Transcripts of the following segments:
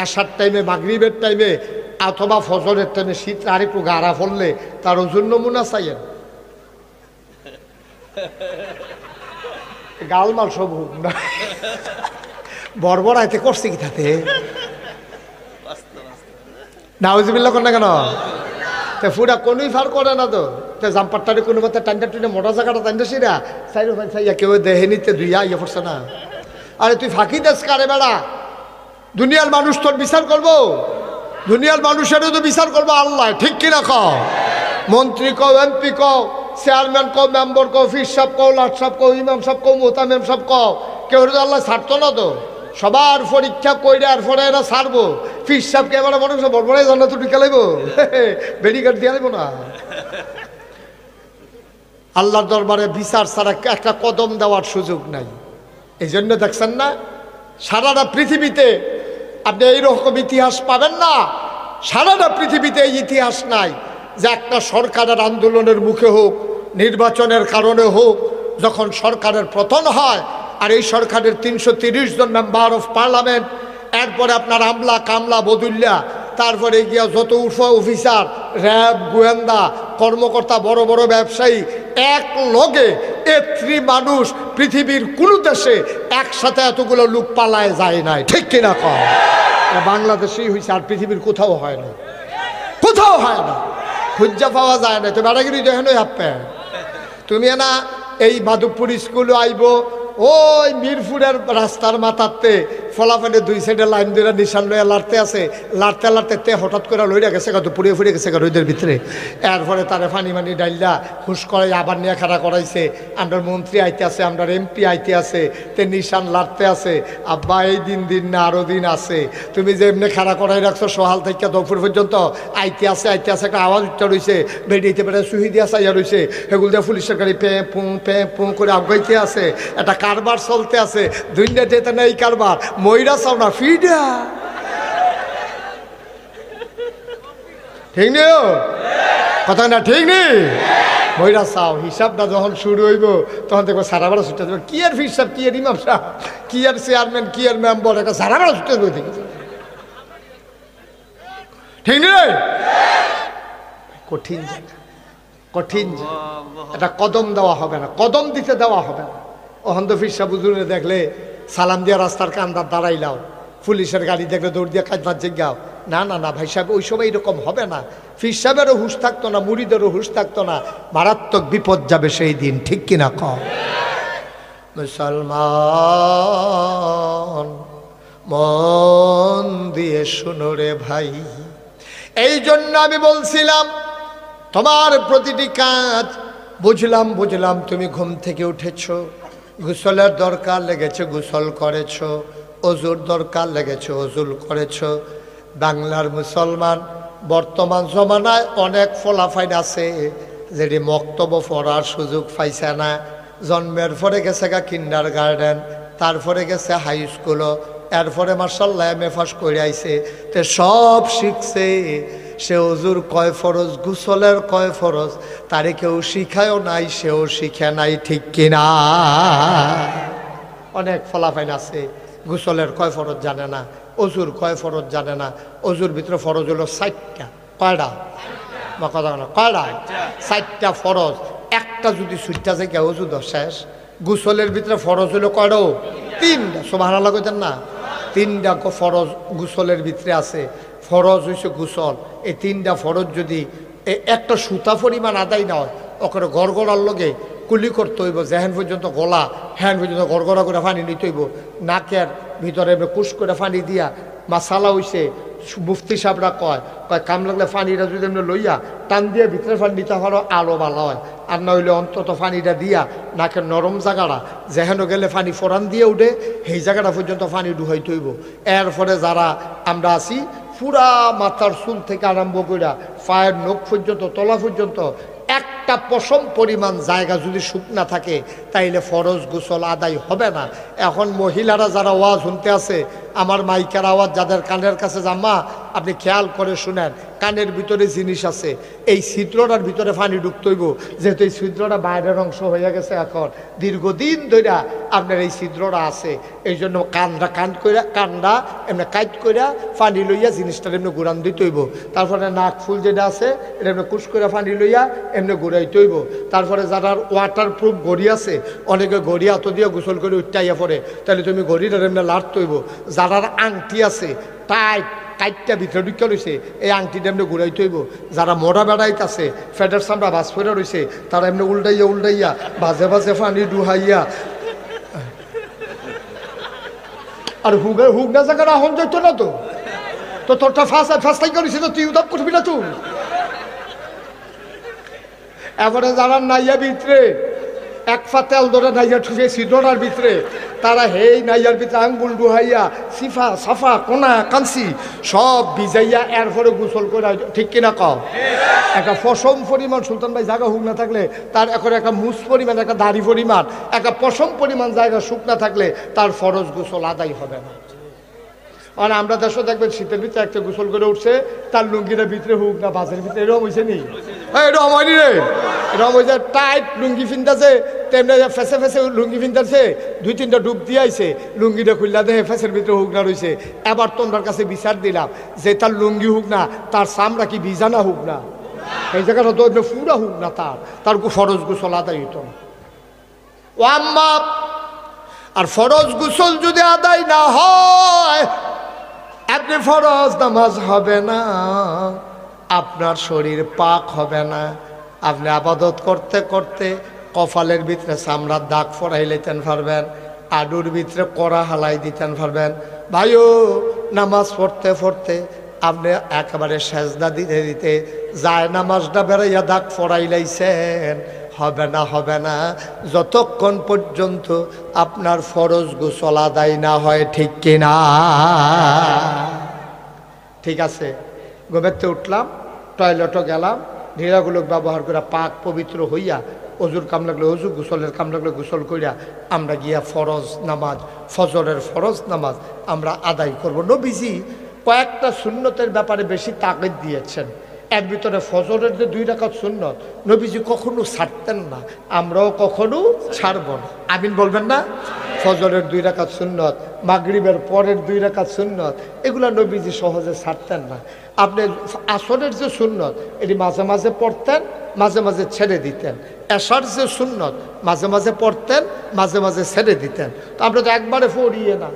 এশার টাইমে মাগরিবের টাইমে অথবা ফজরের টাইমে শীত আর একটু গাড়া ফললে তার ওজন নমুনা চাইয়েন গালমাল সব হোক না বর্বর আইতে করছে কি তাতে নাউজুবিল্লাহ কর না কেন ফুটা কোনোই ফার করে না তো জাম্পারটারে কোনো মতে টান্ডা টুনে মোটা জায়গাটা টান্ডা সিরা সাইরো ফান সাইয়া কেউ দেহে নিতে দুইয়া ইয়ে পড়ছে না আরে তুই ফাঁকি দেশ কারে বেড়া দুনিয়ার মানুষ তোর বিচার করবো দুনিয়ার মানুষেরও তো বিচার করবো আল্লাহ ঠিক কিনা কও মন্ত্রী কও এমপি কও চেয়ারম্যান কও মেম্বার কও ফির সাহেব কও লাট সাহেব কও ইমাম সাহেব কও মোতামেম সাহেব কও কেউ আল্লাহ ছাড়তো না তো সবার পরীক্ষা কইরে আর পরে এরা ছাড়বো ফির সাহেবকে এবার মনে করছে বড় বড়াই জান্নাত ঢুকে লাইব বেরিকার দিয়ে লাইব না আল্লাহর দরবারে বিচার ছাড়া একটা কদম দেওয়ার সুযোগ নাই এই জন্য দেখছেন না সারাটা পৃথিবীতে আপনি এইরকম ইতিহাস পাবেন না সারাটা পৃথিবীতে এই ইতিহাস নাই যে একটা সরকারের আন্দোলনের মুখে হোক নির্বাচনের কারণে হোক যখন সরকারের পতন হয় আর এই সরকারের 330 জন মেম্বার অফ পার্লামেন্ট এরপরে আপনার আমলা কামলা বদুল্লা তারপরে গিয়া যত অফিসার র্যাব গোয়েন্দা কর্মকর্তা বড় বড় ব্যবসায়ী এক লগে এত্রি মানুষ পৃথিবীর কোনো দেশে একসাথে এতগুলো লোক পালায় যায় নাই ঠিক কিনা কম বাংলাদেশেই হয়েছে আর পৃথিবীর কোথাও হয় না কোথাও হয় না খুঁজা পাওয়া যায় না তো বেড়াগিরি দেখেন আপে তুমি না এই মাধবপুর স্কুলে আইব ওই মিরপুরের রাস্তার মাথাতে ফলাফলে দুই সাইডে লাইন ধরে নিশান লইয়া লাড়তে আছে লাড়তে লাড়তে তে হঠাৎ করে লইয়া গেছে কত পুড়িয়ে ফুড়ে গেছে রোদের ভিতরে এরপরে তারে ফানি মানি ডাইল্লা হুশ করাই আবার নিয়ে খাড়া করাইছে আমরা মন্ত্রী আইতে আছে আমরা এমপি আইতে আছে তে নিশান লাড়তে আছে আব্বা এই দিন না আরো দিন আছে তুমি যে এমনি খাড়া করাই রাখছো সহাল থেকে দুপুর পর্যন্ত আইতে আছে একটা আওয়াজ উঠতে রয়েছে বেরিয়েতে বেড়ে সুহি দিয়া চাইয়া রয়েছে সেগুলো দিয়ে পুলিশের গাড়ি পে পুঁ করে আগাইতে আছে একটা কারবার চলতে আছে দুইটা যেতে না এই কারবার ময়রা চাও না ফিডা ঠিক নেই কথা না ঠিক নেই ময়রা চাও হিসাবটা যখন শুরু হইব তখন দেখবো সারা বেড়া ছুটে দেবে কি আর হিসাব কি আর ইমাম সাহেব কি আর চেয়ারম্যান কি আর মেম্বার একটা সারা বেড়া ছুটে দেবে দেখেছি ঠিক নেই কঠিন জায়গা কঠিন এটা কদম দেওয়া হবে না কদম দিতে দেওয়া হবে না অহন্ত ফিরসা বুজুরে দেখলে সালাম দিয়া রাস্তার কান্দার দাঁড়াইলাও পুলিশের গাড়ি দেখলে দৌড় দিয়ে কাজবাদ জিজ্ঞাও না না না ভাই সাহেব ওই সময় এরকম হবে না ফির সাহেবেরও হুঁশ থাকতো না মুড়িদেরও হুঁশ থাকতো না মারাত্মক বিপদ যাবে সেই দিন ঠিক কিনা কম মুসলমান মন দিয়ে শুনো রে ভাই এই জন্য আমি বলছিলাম তোমার প্রতিটি কাজ বুঝলাম তুমি ঘুম থেকে উঠেছো গোসলের দরকার লেগেছে গোসল করেছো অজুর দরকার লেগেছে অজুল করেছো বাংলার মুসলমান বর্তমান জমানায় অনেক ফলাফাইন আছে যেটি মক্তব্য পড়ার সুযোগ পাইছে না জন্মের পরে গেছে গা কিন্ডার গার্ডেন তারপরে গেছে হাই স্কুলও এরপরে মার্শাল্লাহ এম এ পাস করে আইছে তে সব শিখছে সে অজুর কয় ফরজ গোসলের কয় ফরজ তারে কেউ শিখায়ও নাই সেও শিখে নাই ঠিক কিনা অনেক ফলাফাইন আছে গোসলের কয় ফরজ জানে না অজুর কয় ফরজ জানে না অজুর ভিতরে ফরজ হলো 60টা কয়টা বা কথা না কয়টা 60টা ফরজ একটা যদি সুইটটা থেকে অজু শেষ গোসলের ভিতরে ফরজ হলো কয়টা 3টা সুবহানাল্লাহ কইতেন না 3টা ফরজ গোসলের ভিতরে আছে ফরজ হইছে গোসল এই 3টা ফরজ যদি একটা সুতা পরিমাণ আদায় না হয় ওখানে গড়গড়ার লগে কুলি করতে হইব যেহেন পর্যন্ত গলা হ্যান পর্যন্ত গড়গড়া করে পানি নিতে হইব নাকের ভিতরে কুশ করে পানি দিয়া মাসালা হইছে মুফতি সাহেবরা কয় কাম লাগলে পানিটা যদি এমনি লইয়া টান দিয়ে ভিতরে পানি দিতে পারো আলো ভালো হয় আর না হইলে অন্তত পানিটা দিয়া নাকের নরম জায়গাটা যেহেনো গেলে পানি ফোরান দিয়ে উঠে সেই জায়গাটা পর্যন্ত পানি ডুহাইতে হইব এরপরে যারা আমরা আছি পুরা মাথার চুল থেকে আরম্ভ করে পায়ের নখ পর্যন্ত তলা পর্যন্ত একটা পশম পরিমাণ জায়গা যদি শুকনা থাকে তাইলে ফরজ গোসল আদায় হবে না এখন মহিলারা যারা ওয়াজ শুনতে আছে আমার মাইকের আওয়াজ যাদের কানের কাছে জাম্মা আপনি খেয়াল করে শুনেন, কানের ভিতরে জিনিস আছে, এই ছিদ্রটার ভিতরে পানি ঢুকতে হইব, যেহেতু এই ছিদ্রটা বাইরের অংশ হয়ে গেছে, এখন দীর্ঘদিন ধরে আপনার এই ছিদ্রটা আছে, এই জন্য কান্দা এমনি কাইট কইরা পানি লইয়া জিনিসটা এমনি ঘুরান দিতে হইব। তারপরে নাক ফুল যেটা আছে এটা এমনি কুশ করে পানি লইয়া এমনি ঘুরাইতে হইব। তারপরে যারা ওয়াটার প্রুফ ঘড়ি আছে, অনেকে ঘড়ি হাত দিয়ে গোসল করে উঠাইয়া পড়ে, তাহলে তুমি ঘড়িটা এমনি লাড়তে হইব। যারার আংটি আছে টাইট কাইটটা ভিতরে ঢুকে রয়েছে, এই আংটিটা এমনি ঘুরাইতে হইব। যারা মোড়া বেড়াইত আছে, ফেডার চামড়া বাস ফেরা রয়েছে, তারা এমনি উল্টাইয়া বাজে বাজে পানি ডুহাইয়া, আর হুক না জায়গাটা হন যেত না তো, তো তোরটা ফাঁসাই করেছি তো, তুই উদাপ করবি না তুই। এবারে যারা নাইয়া ভিতরে এক ফা তেল ধরে নাইয়া ঠুকে সিদ্ধটার ভিতরে, তারা হেই নাইয়ার ভিতরে আঙ্গুল ডুহাইয়া সিফা সাফা কোনা কাঞ্চি সব ভিজাইয়া এরপরে গোসল করে, ঠিক কিনা কও? একটা পশম পরিমাণ সুলতান ভাই জায়গা হুক না থাকলে তার এখন একটা মুস পরিমাণ, একটা দাড়ি পরিমাণ, একটা পশম পরিমাণ জায়গা শুক না থাকলে তার ফরজ গোসল আদায় হবে না। আর আমরা দেশে দেখবেন শীতের ভিতরে একটা গোসল করে উঠছে, তার লুঙ্গিটা ভিতরে হুক না বাসের ভিতরে, এরকম হয়েছে নি? এরকম হয়নি রে, এরকম হয়েছে। টাইট লুঙ্গি ফিনতেছে, তেমনি ফেসে ফেসে লুঙ্গি ফিনতেছে, 2-3টা ডুব দিয়ে আইছে, লুঙ্গিটা খুললা দেখে ফেসের ভিতরে হুক না রয়েছে। এবার তোমার কাছে বিচার দিলাম যে তার লুঙ্গি হুক না, তার চামড়া কি ভিজানা হুক না, এই জায়গাটা তো পুরা হুক না, তার ফরজ গোসল আদায় হইত না। ও আম্মা, আর ফরজ গোসল যদি আদায় না হয়, আপনি ফরজ নামাজ হবে না, আপনার শরীর পাক হবে না। আপনি আবাদত করতে করতে কপালের ভিতরে চামড়ার দাগ ফরাই লইতেন পারবেন, আডুর ভিতরে কড়া হালাই দিতেন পারবেন। ভাইও, নামাজ পড়তে পড়তে আপনি একেবারে সেজদা দিতে দিতে যায় নামাজটা বেড়াইয়া দাগ ফরাই লাইছেন, হবে না যতক্ষণ পর্যন্ত আপনার ফরজ গোসল আদায় না হয়, ঠিক কিনা? ঠিক আছে, ঘুমেতে উঠলাম, টয়লেটও গেলাম, ঢিলাগুলো ব্যবহার করে পাক পবিত্র হইয়া অজুর কাম লাগলে অজু, গোসলের কাম লাগলে গোসল কইরা আমরা গিয়া ফরজ নামাজ, ফজরের ফরজ নামাজ আমরা আদায় করব। নবীজি কয়েকটা সুন্নতের ব্যাপারে বেশি তাগিদ দিয়েছেন। এর ভিতরে ফজরের যে 2 রাকাত সুন্নত নবীজি কখনো ছাড়তেন না, আমরাও কখনো ছাড়ব না। আমিন বলবেন না? ফজরের 2 রাকাত সুন্নত, মাগরিবের পরের 2 রাকাত সুন্নত, এগুলা নবীজি সহজে ছাড়তেন না। আপনি আসরের যে সুন্নত এটি মাঝে মাঝে পড়তেন, মাঝে মাঝে ছেড়ে দিতেন। এশার যে সুন্নত মাঝে মাঝে পড়তেন, মাঝে মাঝে ছেড়ে দিতেন। তো আমরা তো একবারে পড়িয়ে না।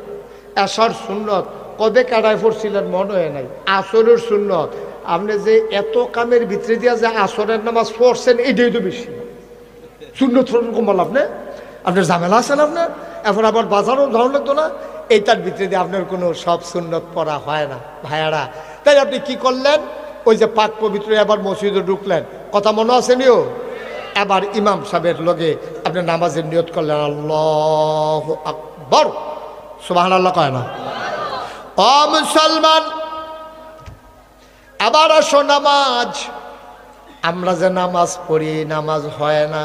এশার সুন্নত কবে কাটায় পড়ছিলেন মনে হয় নাই। আসরের সুন্নত আপনি যে এত কামের ভিতরে দিয়া যে আসরের নামাজ পড়ছেন, এটাই তো বেশি সুন্নত কমাল। আপনার ঝামেলা আছেন, আপনার এখন আবার বাজারও যাওয়া লাগতো না, এইটার ভিতরে দিয়ে আপনার কোনো সব সুন্নত পড়া হয় না ভাইয়ারা। তাই আপনি কি করলেন, ওই যে পাক পবিত্র এবার মসজিদে ঢুকলেন, কথা মনে আছে নিও। এবার ইমাম সাহেবের লগে আপনি নামাজের নিয়ত করলেন, আল্লাহু আকবার, সুবহানাল্লাহ কয় না? ও মুসলমান, আবার আসো নামাজ। আমরা যে নামাজ পড়ি, নামাজ হয় না।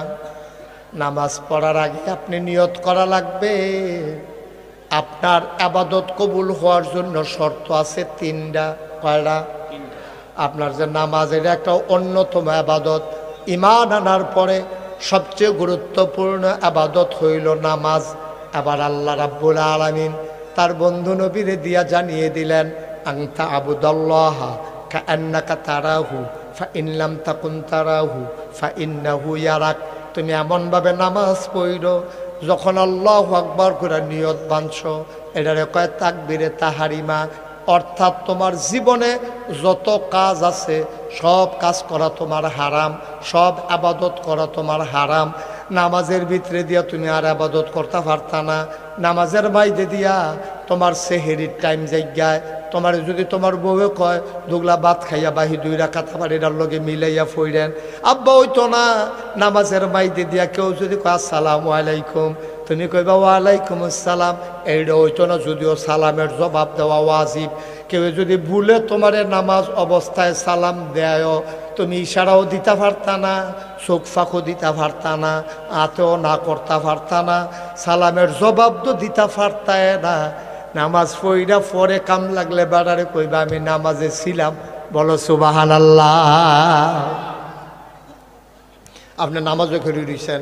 নামাজ পড়ার আগে আপনি নিয়ত করা লাগবে। আপনার আবাদত কবুল হওয়ার জন্য শর্ত আছে 3টা। কয়টা? আপনার যে নামাজ, এটা একটা অন্যতম আবাদত। ঈমান আনার পরে সবচেয়ে গুরুত্বপূর্ণ আবাদত হইল নামাজ। আবার আল্লাহ রাব্বুল আলামিন তার বন্ধু নবীরে দিয়া জানিয়ে দিলেন, আনতা আবুদাল্লাহ কাআন্নাকা তারাহু ফাইন লাম তাকুন তারাহু ফাইন্নাহু ইয়ারাক। তুমি এমনভাবে নামাজ পড়ো যখন আল্লাহু আকবার করে নিয়ত বাঁধছো, এটারে কয় তাকবীরে তাহারিমা। অর্থাৎ তোমার জীবনে যত কাজ আছে সব কাজ করা তোমার হারাম, সব আবাদত করা তোমার হারাম। নামাজের ভিতরে দিয়া তুমি আর আবাদত করতে পারতা না। নামাজের বাইরে দিয়া তোমার সেহেরির টাইম জায়গায় তোমার যদি তোমার বউয়ে কয় দুগলা ভাত খাইয়া বাহি 2 রাকাত আবার এটার লগে মিলাইয়া ফইরেন, আব্বা হইতো না। নামাজের বাইরে দিয়া কেউ যদি কয় আসসালামু আলাইকুম, তুমি কইবা ওয়ালাইকুম আসসালাম, এইটা হইতো না। যদিও সালামের জবাব দেওয়া ওয়াজিব। কেউ যদি ভুলে তোমার নামাজ অবস্থায় সালাম দেয়, তুমি ইশারাও দিতে পারতা না, চোখ ফাঁকও দিতে পারতা না, আতেও না করতে পারতা না, সালামের জবাব তো দিতে পারতায় না। নামাজ পড়া পরে কাম লাগলে বেড়ারে কইবা আমি নামাজে ছিলাম, বলো সুবহানাল্লাহ। আপনি নামাজও করে দিয়েছেন,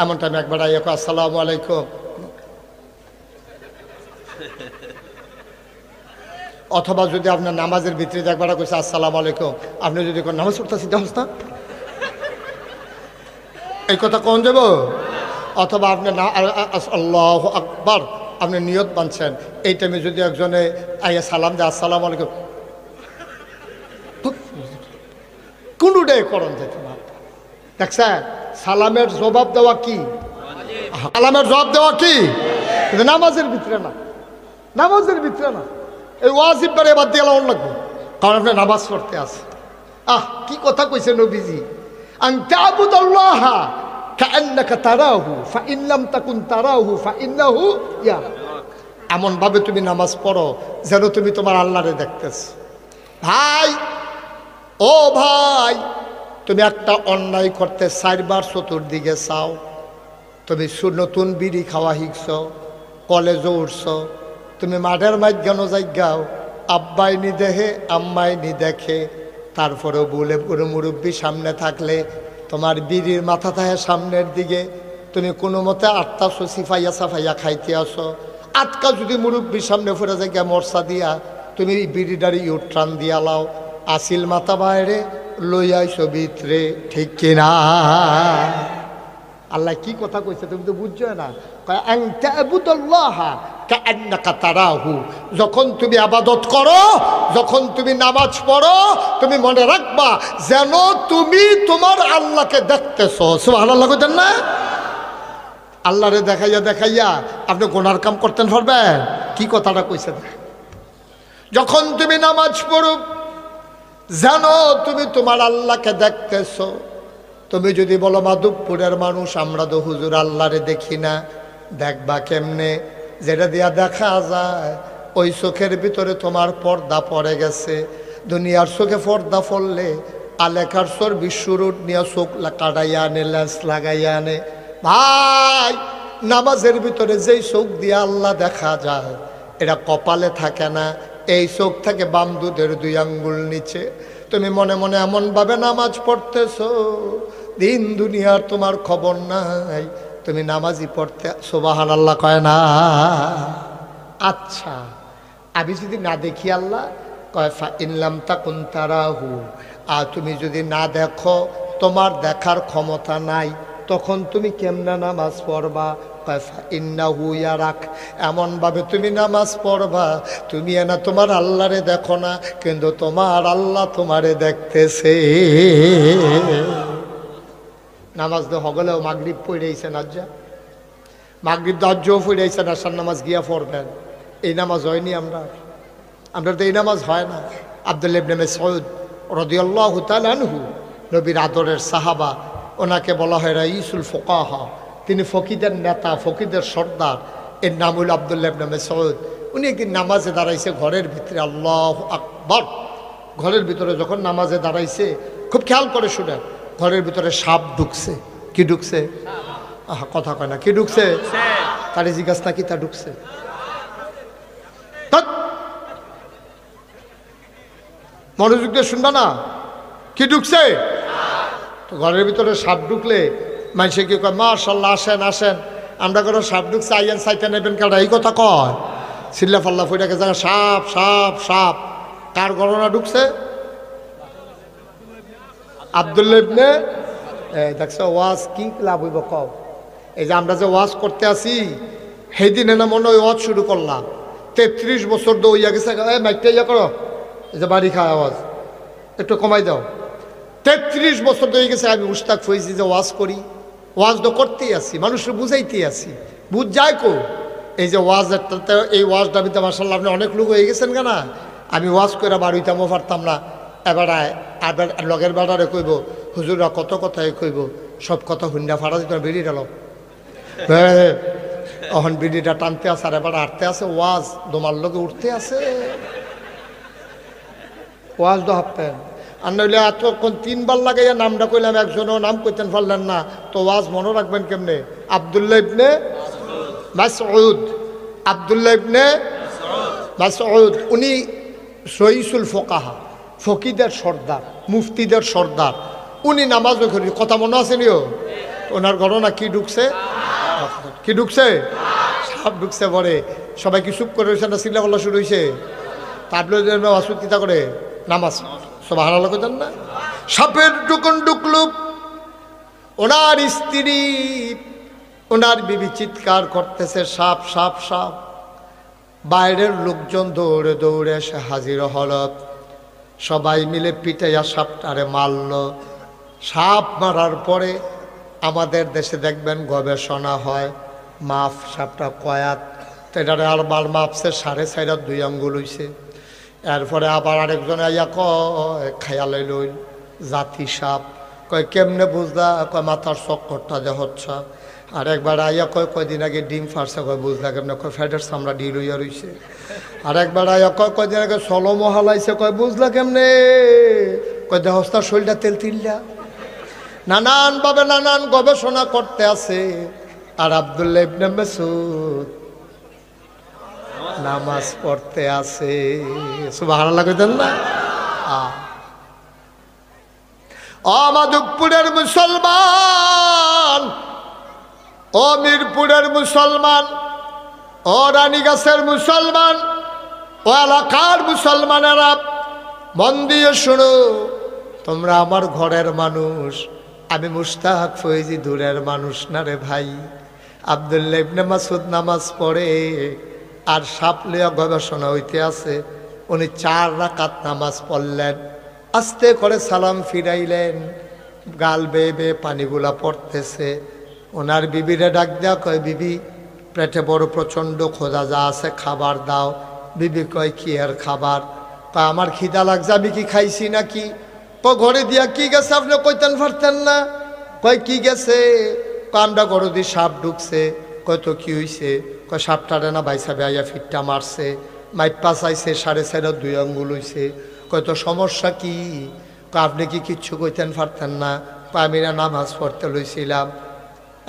এমন টাইমে একবার আইয়া আসসালামু আলাইকুম, অথবা যদি আপনার নামাজের ভিতরে একবার কইছে আসসালামু আলাইকুম, আপনি যদি নামাজ পড়তেছি দেখছ না, এই কথা কোন যাব? অথবা আপনি আল্লাহু আকবার আপনি নিয়ত বানছেন, এই টাইমে যদি একজনে আইয়া সালাম দেয় আসসালামু আলাইকুম, কোনটাই করণ যেত না। দেখছেন সালামের জবাব দেওয়া কি? সালামের জবাব দেওয়া কি? নামাজের ভিতরে না, নামাজের ভিতরে না। এই ওয়াজিব বারে বাদ দিয়ে লাউন লাগবে, কারণ আপনি নামাজ পড়তে আছে। কি কথা কইছে নবীজি, আন তা'বুদাল্লাহ কাআন্নাকা তারাহু ফাইন লাম তাকুন তারাহু ফাইন্নাহু ইয়ারাক। এমন ভাবে তুমি নামাজ পড়ো যেন তুমি তোমার আল্লাহরে দেখতেছো। ভাই, ও ভাই, তুমি একটা অন্যায় করতে 4 বার চতুর্দিকে চাও, তুমি নতুন বিড়ি খাওয়া শিখছ, কলেজে উঠছ, তুমি মাঠের মাঝখানো যাইগাও, আব্বাই নি দেখে আম্মাই নি দেখে, তারপরেও বলে কোনো মুরব্বী সামনে থাকলে তোমার বিড়ির মাথা থাকে সামনের দিকে, তুমি কোনো মতে 8টা সিফাইয়া সাফাইয়া খাইতে আসো, আটকা যদি মুরব্বীর সামনে ফুরে যায় মরসা দিয়া তুমি বিড়িটারি ইউট্রান দিয়া লাও, আসিল মাথা বাইরে লইয়াইছো ভিতরে, ঠিক কিনা? আল্লাহ কি কথা কইছে তুমি তো বুঝছো না। যখন তুমি আবাদত করো, যখন তুমি নামাজ পড়ো, তুমি মনে রাখবা যেন তুমি তোমার আল্লাহকে দেখতেছো। সুবহানাল্লাহ কইতেন না? আল্লাহরে দেখাইয়া দেখাইয়া আপনি গুনার কাম করতেন পারবেন? কি কথাটা কইছে? যখন তুমি নামাজ পড়ো জানো তুমি তোমার আল্লাহকে দেখতেছো। তুমি যদি বলো মাধবপুরের মানুষ আমরা তো হুজুর আল্লাহরে দেখি না, দেখবা কেমনে? যেটা দিয়া দেখা যায় ওই চোখের ভিতরে তোমার পর্দা পড়ে গেছে। দুনিয়ার চোখে পর্দা পড়লে আলেখার চোর বিশ্বরুট নিয়ে চোখ কাটাইয়া আনে, লেন্স লাগাইয়া আনে। ভাই, নামাজের ভিতরে যেই চোখ দিয়ে আল্লাহ দেখা যায় এটা কপালে থাকে না, এই চোখ থেকে বাম দুধের 2 আঙ্গুল নিচে। তুমি মনে মনে এমনভাবে নামাজ পড়তেছো দিন দুনিয়ার তোমার খবর নাই, তুমি নামাজই পড়তে সুবহানাল্লাহ কয় না। আচ্ছা, আমি যদি না দেখি আল্লাহ কয় ফাইন লাম তাকুন তারাহু, আর তুমি যদি না দেখো, তোমার দেখার ক্ষমতা নাই, তখন তুমি কেমনে নামাজ পড়বা? ইন্নাহু ইয়ারাক, এমনভাবে তুমি নামাজ পড়বা তুমি না তোমার আল্লাহরে দেখো না, কিন্তু তোমার আল্লাহ তোমারে দেখতেছে। নামাজ তো হগলেও মাগরিব পড়েছে না, যা মাগরিব দাজ্জও পড়েছে না, আসার নামাজ গিয়া পড়বেন। এই নামাজ হয়নি আমরা তো এই নামাজ হয় না। আব্দুল্লাহ ইবনে মাসউদ রাদিয়াল্লাহু তাআলা আনহু, নবীর আদরের সাহাবা, ওনাকে বলা হয় রাইসুল ফুকাহা, তিনি ফকিদের নেতা, ফকিদের সর্দার। এর নাম হল আব্দুল্লাহ ইবনে মাসউদ। উনি একদিন নামাজে দাঁড়াইছে ঘরের ভিতরে, আল্লাহু আকবার। ঘরের ভিতরে যখন নামাজে দাঁড়াইছে, খুব খেয়াল করে শুনেন, ঘরের ভিতরে সাপ ঢুকছে। কি ঢুকছে? কথা কয় না, কি ঢুকছে? তারে জিজ্ঞাসা কি তা ঢুকছে? মনোযোগ দিয়ে শুনবা না, কি ঢুকছে? তো ঘরের ভিতরে সাপ ঢুকলে মানুষে কি কয়, মাশাআল্লাহ আসেন আসেন, আমরা কোনো সাপ ঢুকছে আইয়েন সাইতে নেবেন কেন, এই কথা কয়। চিল্লা ফাল্লা ফুইটাকে জায়গা সাপ সাপ সাপ। কার গণনা ঢুকছে? আব্দুল্লাহ ইবনে, দেখছো ওয়াজ কি লাভ হইব কও? এই যে আমরা যে ওয়াজ করতে আসি, সেই দিনে না মনে হয় ওয়াজ শুরু করলাম, 33 বছর দৌড়িয়া গেছে। মাইকটা ইয়া করো, এই যে বাড়ি খায় আওয়াজ একটু কমাই দাও। 33 বছর হয়ে গেছে আমি মুশতাক হয়েছি যে ওয়াজ করি, ওয়াজ তো করতেই আসি, মানুষের বুঝাইতেই আসি, বুঝ যায় কো। এই যে ওয়াজ, এই ওয়াজটা আমি তো মাশাআল্লাহ আপনি অনেক লোক হয়ে গেছেন কেনা, আমি ওয়াজ করে বাড়িতামও পারতাম না। এবারে আবার লগের বেড়ারে কইব, হুজুরা কত কথাই কইব, সব কথা হুন্ডা ফাড়া দিত বেরিয়ে গেল। এখন বিড়িটা টানতে আছে আর এবার আটতে আছে, ওয়াজ দোমার লোকে উঠতে আছে, ওয়াজ তো হাঁপতেন। আর নইলে এতক্ষণ 3 বার লাগাইয়া নামটা কইলাম, একজনও নাম কইতেন পারলেন না, তো ওয়াজ মনে রাখবেন কেমনে? আব্দুল্লাহ ইবনে মাসউদ, আব্দুল্লাহ ইবনে মাসউদ উনি রইসুল ফোকাহা, ফকিদের সর্দার, মুফতিদের সর্দার, উনি নামাজও করি। কথা মনে আছে নিও? ওনার ঘটনা কি ঢুকছে, কি ঢুকছে? সাপ ঢুকছে পরে। সবাই কি চুপ করে রয়েছে না চিল্লা পাল্লা শুরু হয়েছে? তাবলিগের ওয়াসুদ কিতা করে নামাজ সব হারালো করতেন না। সাপের টুকুন ঢুকলো, ওনার স্ত্রী ওনার বিবি চিৎকার করতেছে সাপ সাপ সাপ। বাইরের লোকজন দৌড়ে দৌড়ে এসে হাজির হল, সবাই মিলে পিটাইয়া সাপটারে মারল। সাপ মারার পরে আমাদের দেশে দেখবেন গবেষণা হয়, মাপ সাপটা কয়াত, এটারে আর মাল মাপছে 4.5 আঙ্গুল হইছে। এরপরে আবার আরেকজন আইয়া কয় খেয়ালে লইল জাতি সাপ, কয় কেমনে বুঝলা, কয় মাথার চক্করটা যে হচ্ছে। আর একবার আইয়া কয় কয়দিন আগে ডিম ফারছে, কয় বুঝলা কেমনে, কয় ফ্যাটের চামড়া ডিল হইয়া রইছে। আর একবার আইয়া কয় কয়দিন আগে সলমো হালাইছে, কয় বুঝলা কেমনে, কয় দেহস্তার শরীরটা তেল তিল্লা। নানান ভাবে নানান গবেষণা করতে আছে। আর আব্দুল্লাহ ইবনে মাসউদ নামাজ পড়তে আছে। সুবহানাল্লাহ কইতেন না? মাধবপুরের মুসলমান, ও মিরপুরের মুসলমান, ও রানীগাছের মুসলমান, ও এলাকার মুসলমানেরা মন দিয়ে শোনো, তোমরা আমার ঘরের মানুষ, আমি মুশতাক ফৈজি দূরের মানুষ না রে ভাই। আব্দুল্লাহ ইবনে মাসউদ নামাজ পড়ে আর সাপ লইয়া গবেষণা হইতে আছে। উনি 4 রাকাত নামাজ পড়লেন, আস্তে করে সালাম ফিরাইলেন, গাল বেয়ে বেয়ে পানিগুলা পড়তেছে। ওনার বিবিরে ডাক দেওয়া, কয় বিবি পেটে বড় প্রচণ্ড খোঁজা, যা আছে খাবার দাও। বিবি কয় কি আর খাবার, কয় আমার খিদা লাগছে, আমি কি খাইছি নাকি। কয় ঘরে দিয়া কি গেছে, আপনি কইতেন পারতেন না। কয় কি গেছে, কয় আমরা ঘরে দিয়ে সাপ ঢুকছে। কয় তো কি হয়েছে, কয় সাপটারে না বাইসাবে আইয়া ফিটটা মারছে, মাইপা চাইছে 4.5 আঙ্গুল হইছে। কয় তো সমস্যা কি, কয় আপনি কি কিচ্ছু কইতেন পারতেন না। কয় আমি না নামাজ পড়তে লইছিলাম।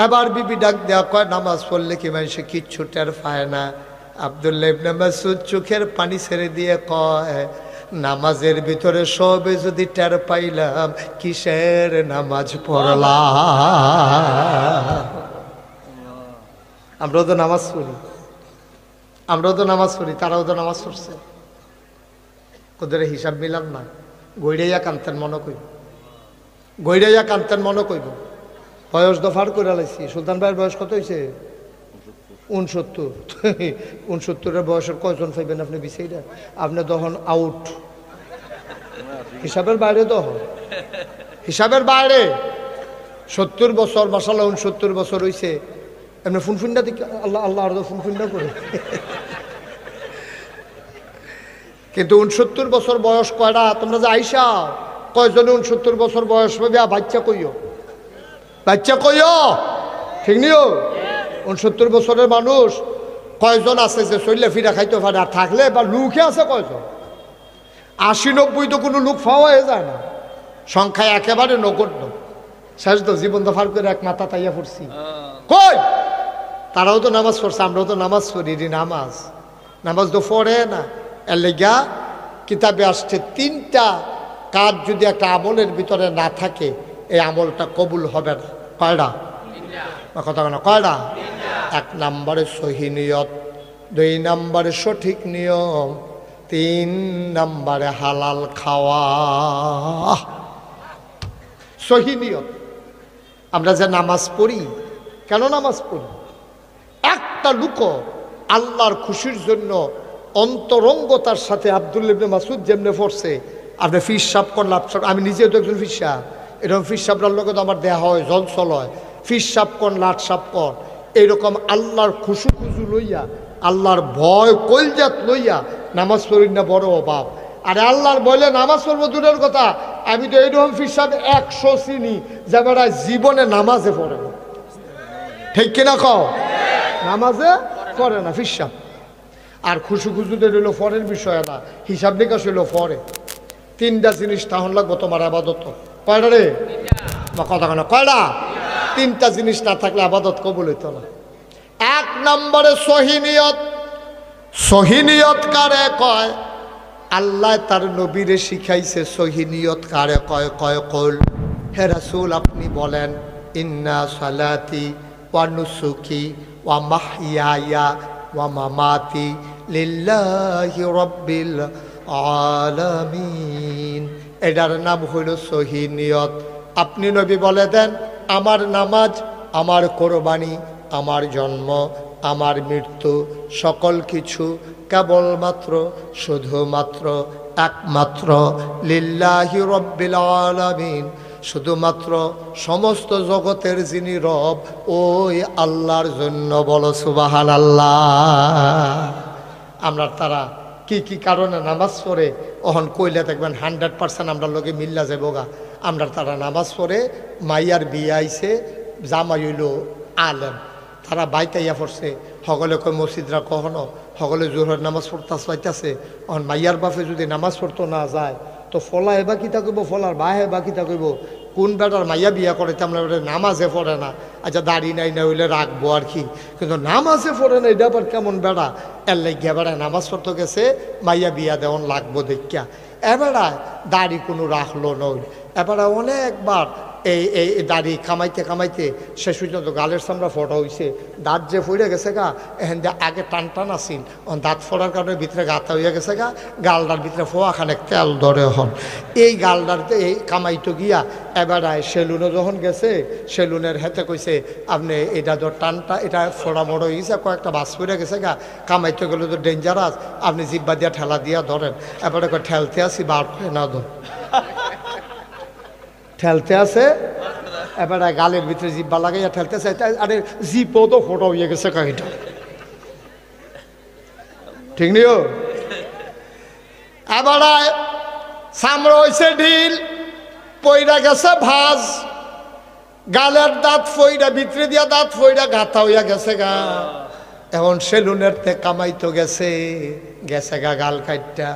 এবার বিবি ডাক দেওয়া, কয় নামাজ পড়লে কি মানুষে কিচ্ছু টের পায় না। আব্দুল্লাহ ইবনে মাসউদ চোখের পানি ছেড়ে দিয়ে কয়, নামাজের ভিতরে সবে যদি টের পাইলাম, কিসের নামাজ পড়লাম। আমরাও তো নামাজ পড়ি, আমরাও তো নামাজ পড়ি, তারাও তো নামাজ পড়ছে। ওদের হিসাব মিলাম না। গৈড়াইয়া কান্তেন মনে কইব, গৈড়াইয়া কান্তেন মনে কইব। বয়স দফার করে লাইছি। সুলতান ভাইয়ের বয়স কত হয়েছে? 69। 69-এর বয়সের কয়জন পাইবেন আপনি বিষয়টা? আপনি তখন আউট, হিসাবের বাইরে, তখন হিসাবের বাইরে। 70 বছর মাশাআল্লাহ, 69 বছর হয়েছে। এমনি ফুনফুন্ডা দিকে আল্লাহ আল্লাহ আর ফুনফুন্ডা করে। কিন্তু 69 বছর বয়স কয়টা? তোমরা যে আইসা কয়জনে 69 বছর বয়স পাবে? বাচ্চা কইও, বাচ্চা কইও, ঠিক নিও। 69 বছরের মানুষ কয়জন আছে যে চললে ফিরা খাইতে পারে? আর থাকলে বা লুকে আছে কয়জন? 80-90 তো কোনো লোক পাওয়া যায় না, সংখ্যায় একেবারে নগণ্য। শেষ তো জীবন দফার করে এক মাথা তাইয়া পড়ছি। কই তারাও তো নামাজ পড়ছে, আমরাও তো নামাজ পড়ি। নামাজ নামাজ তো পড়ে না। এর লেগা কিতাবে আসছে 3টা কাজ যদি একটা আমলের ভিতরে না থাকে, এই আমলটা কবুল হবে না। কয়টা কথা না? কয়টা? 1 নম্বরে সহি নিয়ত, 2 নম্বরে সঠিক নিয়ম, 3 নম্বরে হালাল খাওয়া। সহি নিয়ত। আমরা যে নামাজ পড়ি, কেন নামাজ পড়ি? একটা লোক আল্লাহর খুশির জন্য অন্তরঙ্গতার সাথে আব্দুল্লাহ ইবনে মাসউদ যেমনে পড়ছে, আপনি ফিস সাপ করলাম। আমি নিজেও তো একজন ফিস সাপ, এরকম ফিস সাপরার লোক তো আমার দেহা হয়, জলসল হয়। ফিস সাপ কর, লাট সাপ কর, এইরকম আল্লাহর খুশু খুশু লইয়া, আল্লাহর ভয় কলজাত লইয়া নামাজ পড়ি না, বড় অভাব। আর আল্লাহর বলে নামাজ পড়বো দূরের কথা, আমি তো এইরকম ফিস সাপ 100 চিনি যে বেড়া জীবনে নামাজে পড়ে না। ঠিক কিনা কও? নামাজে পড়ে না ফিস সাপ। আর খুশু খুশুদের হইল ফরের বিষয় না, হিসাব নিকাশ হইল ফরে। 3টা জিনিস তাহন লাগবো তোমার আবাদত। কয়টা রে? বা কথা কেন? কয়টা? 3টা জিনিস না থাকলে আবাদত কবুল হইতো না। 1 নম্বরে সহি নিয়ত, সহিনিয়ত কারে কয়? আল্লাহ তার নবীরে শিখাইছে সহিনিয়ত কারে কয়। কয় কল, হে রাসূল আপনি বলেন, ইন্না সালাতি ওয়া নুসুকি ওয়া মাহইয়ায়া ওয়া মামাতি লিল্লাহি রাব্বিল আলামিন। এটার নাম হইল সহিনিয়ত। আপনি নবী বলে দেন, আমার নামাজ, আমার কোরবানি, আমার জন্ম, আমার মৃত্যু, সকল কিছু কেবলমাত্র শুধুমাত্র একমাত্র লিল্লাহি রাব্বিল আলামিন, শুধুমাত্র সমস্ত জগতের যিনি রব ওই আল্লাহর জন্য। বলো সুবহানাল্লাহ। আমরা তারা কি কি কারণে নামাজ পড়ে ওহন কইলে দেখবেন 100% আমরা লোকে মিল্লা যাবগা। আমরা তারা নামাজ পড়ে, মাইয়ার বিয়ে আইছে, জামাই হইল আলেম, তারা বাইতাইয়া পড়ছে, সকলে কয় মসজিদরা কখনো, সকলে জোহরের নামাজ পড়তে পাইতেছে। অন মাইয়ার বাপে যদি নামাজ পড়তো না যায় তো ফলা এবার কিতা কইব, ফলার বাহে এবার কিতা কইব, কোন বেটার মাইয়া বিয়া করে আমরা নামাজে পড়ে না, আচ্ছা দাড়ি নাই না হইলে রাখবো আর কি, কিন্তু নামাজে পড়ে না এটা আবার কেমন বেড়া, এর লাগিয়া বেড়ায় নামাজ পড়তে গেছে, মাইয়া বিয়া দেওয়ান লাগবো দেখিয়া এবেড়ায় দাড়ি কোনো রাখলো নই। এবারে অনেকবার এই দাড়ি কামাইতে কামাইতে শেষ পর্যন্ত গালের সামরা ফোটা হয়েছে, দাঁত যে ফইরে গেছে গা, এখান দিয়ে আগে টান টান আসিন, দাঁত ফোড়ার কারণে ভিতরে গাতা হইয়া গেছে গা, গালডার ভিতরে ফোয়াখানে তেল ধরে হন। এই গালডারতে এই কামাইতো গিয়া এবারায় সেলুনে যখন গেছে, সেলুনের হেতে কইছে আপনি এটা তো টানটা এটা ফোড়া মোড়ো হয়েছে, কয়েকটা বাস ফিরে গেছে গা, কামাইতে গেলে তো ডেঞ্জারাস, আপনি জিব্বা দিয়া ঠেলা দিয়া ধরেন। এবারে ঠেলতে আসি বার করে না ধর, ঠেলতে আছে, এবারে গালের ভিতরে জিব্বা লাগাইয়া ঠেলতেছে, আরে জিপও তো ফোটা হইয়া গেছে কাহিটা, ঠিক নিও। এবারে সামরা হয়েছে ঢিল, পইরা গেছে ভাজ, গালের দাঁত ফইরা ভিতরে দিয়া দাঁত ফইরা গাথা হইয়া গেছে গা। এখন সেলুনের তে কামাইতো গেছে, গেছে গা গাল কাটটা,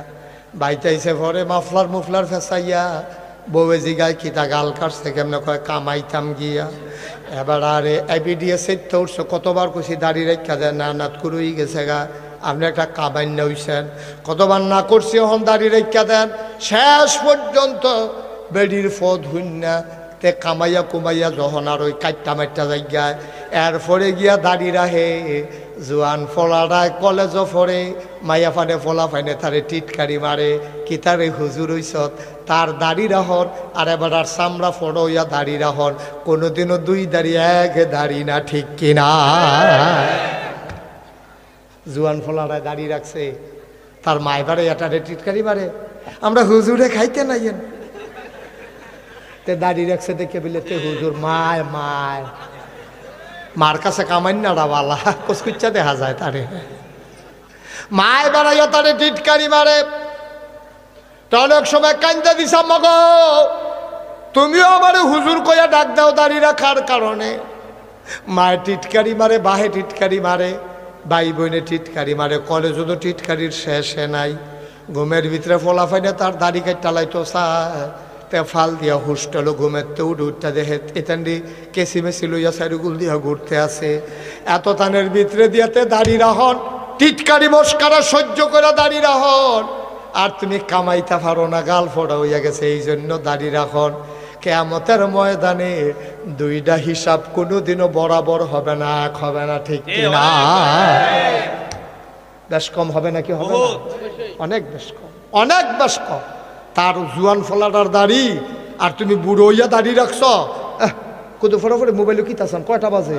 বাইতাইছে পরে মাফলার মুফলার ফেসাইয়া, বউয়ে জিগায় কিতা গাল কাটছে কেমনে, কয় কামাইতাম গিয়া। এবার আরে এবিডিএস তো উঠছে, কতবার কইছি দাড়ি রেখা দেয় না, নাত করুই গেছে গা, আপনি একটা কামাই নইছেন, কতবার না করছি এখন দাড়ি রেখা দেন। শেষ পর্যন্ত বেডির ফদ হুন্না তে কামাইয়া কুমাইয়া যখন আর ওই কাট্টা মাইটটা জায়গায়, এরপরে গিয়া দাড়ি রাহে, জোয়ান ফলারায় কলেজও পড়ে, মাইয়া ফানে ফলা ফাইনে তারে টিটকারি মারে, কি তারে হুজুর হইছত, তার দাড়ি রাহন আর এবার আর চামড়া ফড়ো হইয়া দাড়ি রাহন, কোনোদিনও দুই দাড়ি এক দাড়ি না, ঠিক কিনা? জোয়ান ফলারায় দাড়ি রাখছে, তার মায় বারে এটারে টিটকারি মারে, আমরা হুজুরে খাইতে নাইয়েন, তে দাড়ি রাখছে দেখে বলে তে হুজুর মায় মায়, মার কাছে কামাইন না বালা কুচকুচ্চা দেখা যায় তারে, মায় বাড়াইয়া তারে টিটকারি মারে। তো অনেক সময় কান্দা দিছা মগ, তুমিও আমার হুজুর কইয়া ডাক দাও দাড়ি রাখার কারণে। মায়ের টিটকারি মারে, বাহে টিটকারি মারে, ভাই বোনে টিটকারি মারে, কলেজও তো টিটকারির শেষে নাই। ঘুমের ভিতরে ফলা ফাইনে তার দাড়ি কাটালাই তো তে ফাল দিয়া হুস্টলো, ঘুমের তো উঠটা দেখে এতান্ডি কেসি মেসি লইয়া সাইডুগুল দিয়া ঘুরতে আসে, এত তানের ভিতরে দিয়াতে দাড়ি রাহন, টিটকারি মস্কারা সহ্য করে দাড়ি রাহন, আর তুমি কামাইতে পারো না, গাল ফোড়া হইয়া গেছে, এই জন্য দাড়ি রাখন। কিয়ামতের ময়দানে দুইটা হিসাব কোনোদিনও বরাবর হবে না, এক হবে না, ঠিক কিনা? বেশ কম হবে নাকি? হবে না, অনেক বেশ কম, অনেক বেশ কম। তার জুয়ান ফলাটার দাড়ি আর তুমি বুড়ো হইয়া দাড়ি রাখছ, কত ফটাফট মোবাইলে কি তাছান, কয়টা বাজে?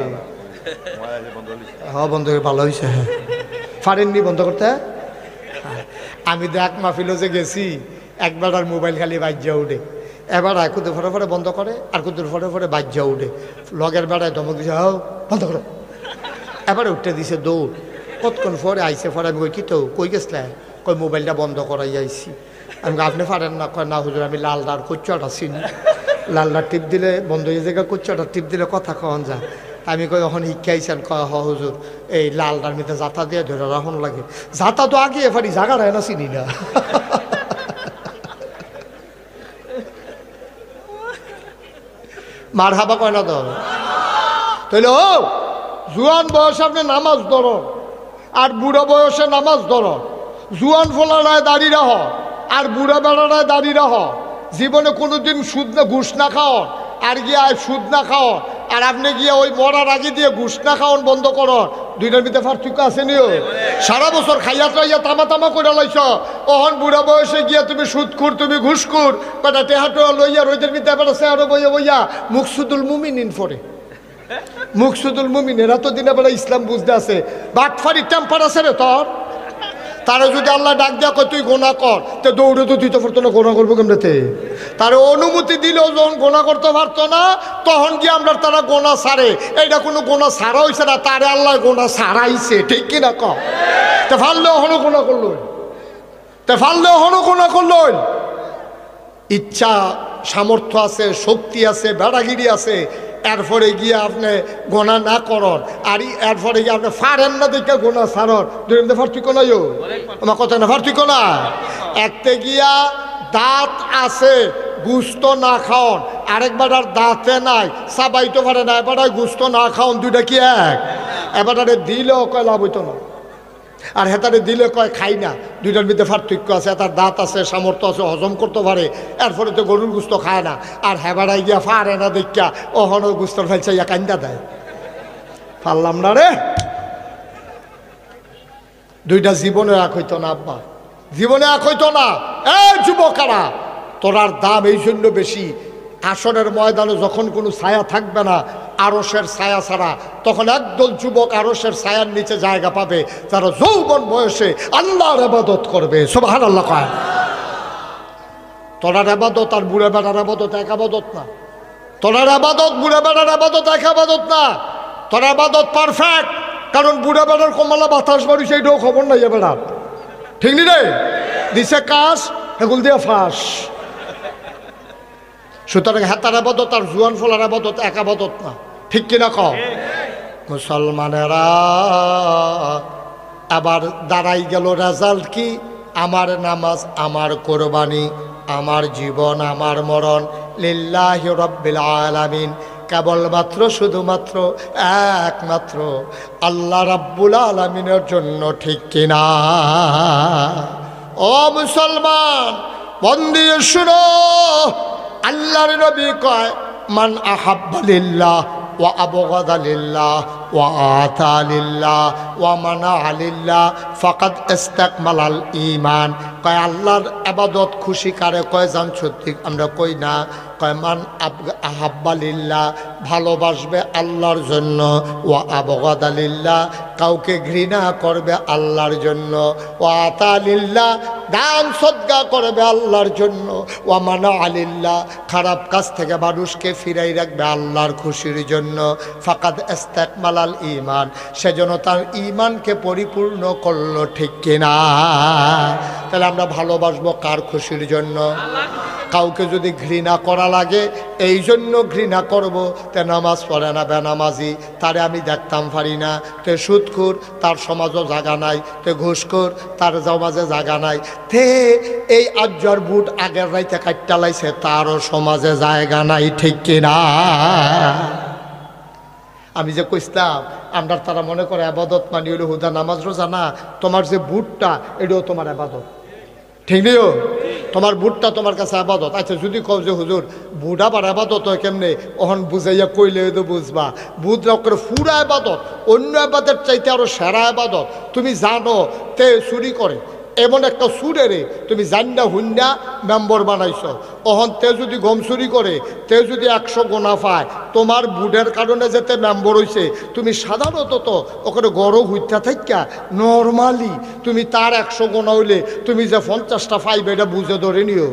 হ্যাঁ বন্ধ হয়ে ভালো হয়েছে, হ্যাঁ পারেননি বন্ধ করতে? আমি তো এক মাহফিলে যে গেছি, একবার আর মোবাইল খালি বাজ্যা উঠে, এবার কুদুর ফটে বন্ধ করে আর কুদুর ফটে বাজ্যা উঠে, লগের বেড়ায় ধমক দিছে, হাও বন্ধ করো, এবারে উঠতে দিছে দৌড়। কতক্ষণ পরে আইসে, পরে আমি কই কি তো কই গেছলে, কই মোবাইলটা বন্ধ করাই আইসি। আমি আপনি পারেন না? কয় না হুজুর, আমি লালদার কুচ্চাটা চিনি, লালদার টিপ দিলে বন্ধ হয়ে যায়, কুচ্চাটা টিপ দিলে কথা কন যায়। আমি কই এখন শিক্ষাইছেন? কয় হ হুজুর, এই লালদার মধ্যে জাতা দিয়ে ধরে রাখুন লাগে, জাতা তো আগে এফারি জায়গাটা না চিনি না। মার হাবা কয় না তো, তাইলে ও জুয়ান বয়স আপনি নামাজ ধরো, আর বুড়ো বয়সে নামাজ ধরো, জুয়ান ফোলারায় দাঁড়িয়ে রহ আর বুড়া বেড়ারায় দাঁড়িয়ে রহ, জীবনে কোনোদিন সুদ না ঘুষ না খাও আর গিয়ে সুদ না খাও, আর আপনি গিয়ে ওই মরার আগে দিয়ে ঘুষ না খাওয়ান বন্ধ করো, দুইটার ভিতরে পার্থক্য আছে নিও। সারা বছর খাইয়া টাইয়া তামা তামা করে লাইছ, ওহন বুড়া বয়সে গিয়া তুমি সুদখুর, তুমি ঘুষখুর, বেটা টেহাটো লইয়া রোদের ভিতরে বেটা চেহারো বইয়া বইয়া মুকসুদুল মুমিনিন পড়ে। মুকসুদুল মুমিন এরা তো দিনে বেলা ইসলাম বুঝতে আছে, বাটফারি টেম্পার আছে রে তোর। তারা যদি আল্লাহ ডাক দেওয়া কয় তুই গোনা কর, তো দৌড়ে তো তুই তো পারতো না, গোনা করবো কেমনেতে? তার অনুমতি দিলেও যখন গোনা করতে পারতো না, তখন গিয়ে আমরা তারা গোনা ছাড়ে। এইটা কোনো গোনা ছাড়া হয়েছে না, তারে আল্লাহ গোনা ছাড়াইছে, ঠিক কিনা ক? তে ফাললেও হনো গোনা করলো, তে ফাললেও হনো গোনা করলো। ইচ্ছা সামর্থ্য আছে, শক্তি আছে, বেড়াগিরি আছে, এরপরে গিয়ে আপনি গোনা না করন, আর এরপরে গিয়ে আপনি ফারেন না দেখে গোনা ছাড়ন, দুই পার্থক্য নাই। আমার কথা না পার্থক্য না। একতে গিয়া দাঁত আছে, গুস্ত না খাওন, আরেকবার আর দাঁতে নাই, সাবাইতে পারে না, এবার গুস্ত না খাওন, দুইটা কি এক? এবারে দিলেও কয় লাভ হইতো না, আর হেতারে দিলে কয় খাই না, দুইটার মধ্যে পার্থক্য আছে। তার দাঁত আছে, সামর্থ্য আছে, হজম করতে পারে, এরপরে তো গরুর গুস্ত খায় না, আর হেবাড়াই গিয়া ফারে না দেখা ওহন গুস্তর ফেলছে ইয়া কান্দা দেয়। পারলাম না রে, দুইটা জীবনে এক হইতো না আব্বা, জীবনে এক হইতো না। এ যুবকারা, তোরার দাম এই জন্য বেশি, আসরের ময়দানে যখন কোনো ছায়া থাকবে না, আরশের ছায়া ছাড়া, তখন একদল যুবক আরশের ছায়ার নিচে জায়গা পাবে, যারা যৌবন বয়সে আল্লাহর ইবাদত করবে। সুবহানাল্লাহ কয়। তোরার ইবাদত আর বুড়া বেড়ার ইবাদত এক ইবাদত না। তোরার ইবাদত বুড়া বেড়ার ইবাদত এক ইবাদত না। তোর ইবাদত পারফেক্ট, কারণ বুড়া বেড়ার কমলা বাতাস বাড়ি সেইটাও খবর নাই বেড়ার, ঠিক নি রে? দিছে কাজ হেগুল দিয়ে ফাঁস। সুতরাং হেতার আবাদত আর জুয়ান ফলার আবাদত এক আবাদত না, ঠিক কিনা কও? মুসলমানেরা আবার দাঁড়াই গেল রেজাল্ট কি? আমার নামাজ, আমার কোরবানি, আমার জীবন, আমার মরণ লিল্লাহি রাব্বিল আলামিন, কেবলমাত্র শুধুমাত্র একমাত্র আল্লাহ রাব্বুল আলামিনের জন্য, ঠিক কিনা? ও মুসলমান, মন দিয়ে শুনো, আল্লাহর নবী কয় মান আহাব্বা লিল্লাহ ওয়া আবগাদা লিল্লাহ ওয়া আতা লিল্লাহ ওয়া মানা লিল্লাহ ফাকাদ ইস্তাকমালাল ঈমান। কয় আল্লাহর ইবাদত খুশি কারে কয় জান সত্যি আমরা কই না, কয় মান আহাব্বা লিল্লাহ, ভালোবাসবে আল্লাহর জন্য, ওয়া আবগাদা লিল্লাহ, কাউকে ঘৃণা করবে আল্লাহর জন্য, ওয়া আতা লিল্লাহ, দান সদকা করবে আল্লাহর জন্য, ওয়া মানা লিল্লাহ, খারাপ কাজ থেকে মানুষকে ফিরাই রাখবে আল্লাহর খুশির জন্য। ফাকাদ ইস্তাকমালাল ঈমান, সেজন্য তার ঈমানকে পরিপূর্ণ করলো, ঠিক কিনা? তাহলে আমরা ভালোবাসবো কার খুশির জন্য? কাউকে যদি ঘৃণা করা লাগে এই জন্য ঘৃণা করব, তে নামাজ পড়ে না, বেনামাজি, তারে আমি দেখতাম পারি না, তে সুদখোর, তার সমাজও জায়গা নাই, তে ঘুষখোর, তার সমাজে জায়গা নাই, তে এই আজ্জর বুট আগের রাইতে কাটটা লাইছে, তারও সমাজে জায়গা নাই, ঠিক কিনা? আমি যে কইতাম আমরা তারা মনে করে আবাদত মানি হলো হুদা নামাজ রোজা না, তোমার যে বুটটা এটাও তোমার আবাদত, ঠিক নিও? তোমার বুটটা তোমার কাছে আবাদত। আচ্ছা যদি কও যে হুজুর বুট আবার আবাদত হয় কেমনে, ওহন বুঝাইয়া কইলে তো বুঝবা, বুট করে ফুরা আবাদত, অন্য আবাদত চাইতে আরো সেরা আবাদত। তুমি জানো তে চুরি করে, এমন একটা সুরেরে তুমি জান্ডা হুন্ডা মেম্বর বানাইছ, ওহন তে যদি গম চুরি করে, তে যদি 100 গোনা পায়, তোমার বুটের কারণে যেতে মেম্বর হইছে, তুমি সাধারণত তো ওখানে গড় হইতা থাকা নর্মালি তুমি তার 100 গোনা হইলে তুমি যে 50টা পাইবে এটা বুঝে ধরে নিও।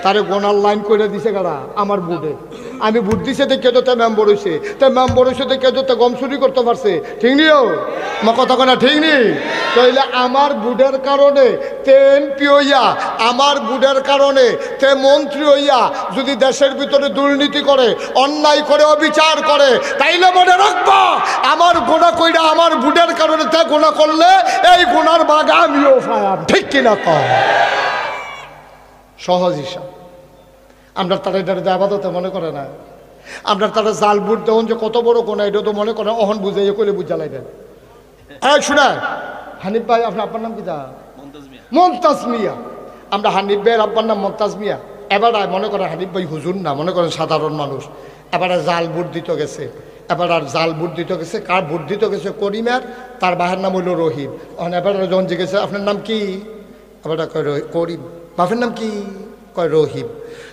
তারে গোনার লাইন করে দিছে কারা? আমার বুটে, আমি বুট দিছে দেখে তো তে মেম্বর হইছে, তে মেম্বর হইছে দেখে তো তে গম চুরি করতে পারছে, ঠিক নিও? আমার কথা কেনা ঠিক নি? তাইলে আমার বুটের কারণে তে এমপি হইয়া, আমার বুটের কারণে তে মন্ত্রী হইয়া যদি দেশের ভিতরে দুর্নীতি করে, অন্যায় করে, অবিচার করে, তাইলে মনে রাখবা আমার গোনা কইরা আমার বুটের কারণে তে গোনা করলে এই গোনার ভাগ আমিও পাইলাম, ঠিক কিনা কম? সহজ হিসাব। আমরা তারা এটা আবাদতে মনে করে না, আমরা তারা জাল বুট দেন যে কত বড় গোনা, এটা তো মনে করে অহন বুঝাইয়া কইলে বুঝা লাইবেন। এই শুনে হানিফ ভাই আপনার আব্বার নাম কি দা? মমতাজ মিয়া। আমরা হানিফ ভাইয়ের আব্বার নাম মমতাজ মিয়া। এবার মনে করেন হানিফ ভাই হুজুর না, মনে করেন সাধারণ মানুষ। এবারে জাল ভোট দিতে গেছে, এবার আর জাল ভোট দিতে গেছে, কার ভোট দিতে গেছে? করিমের, তার বাহের নাম হইল রহিম। এখন এবার যখন জিজ্ঞেস আপনার নাম কি? এবার কয় করিম। বাপের নাম কি? কয় রহিম।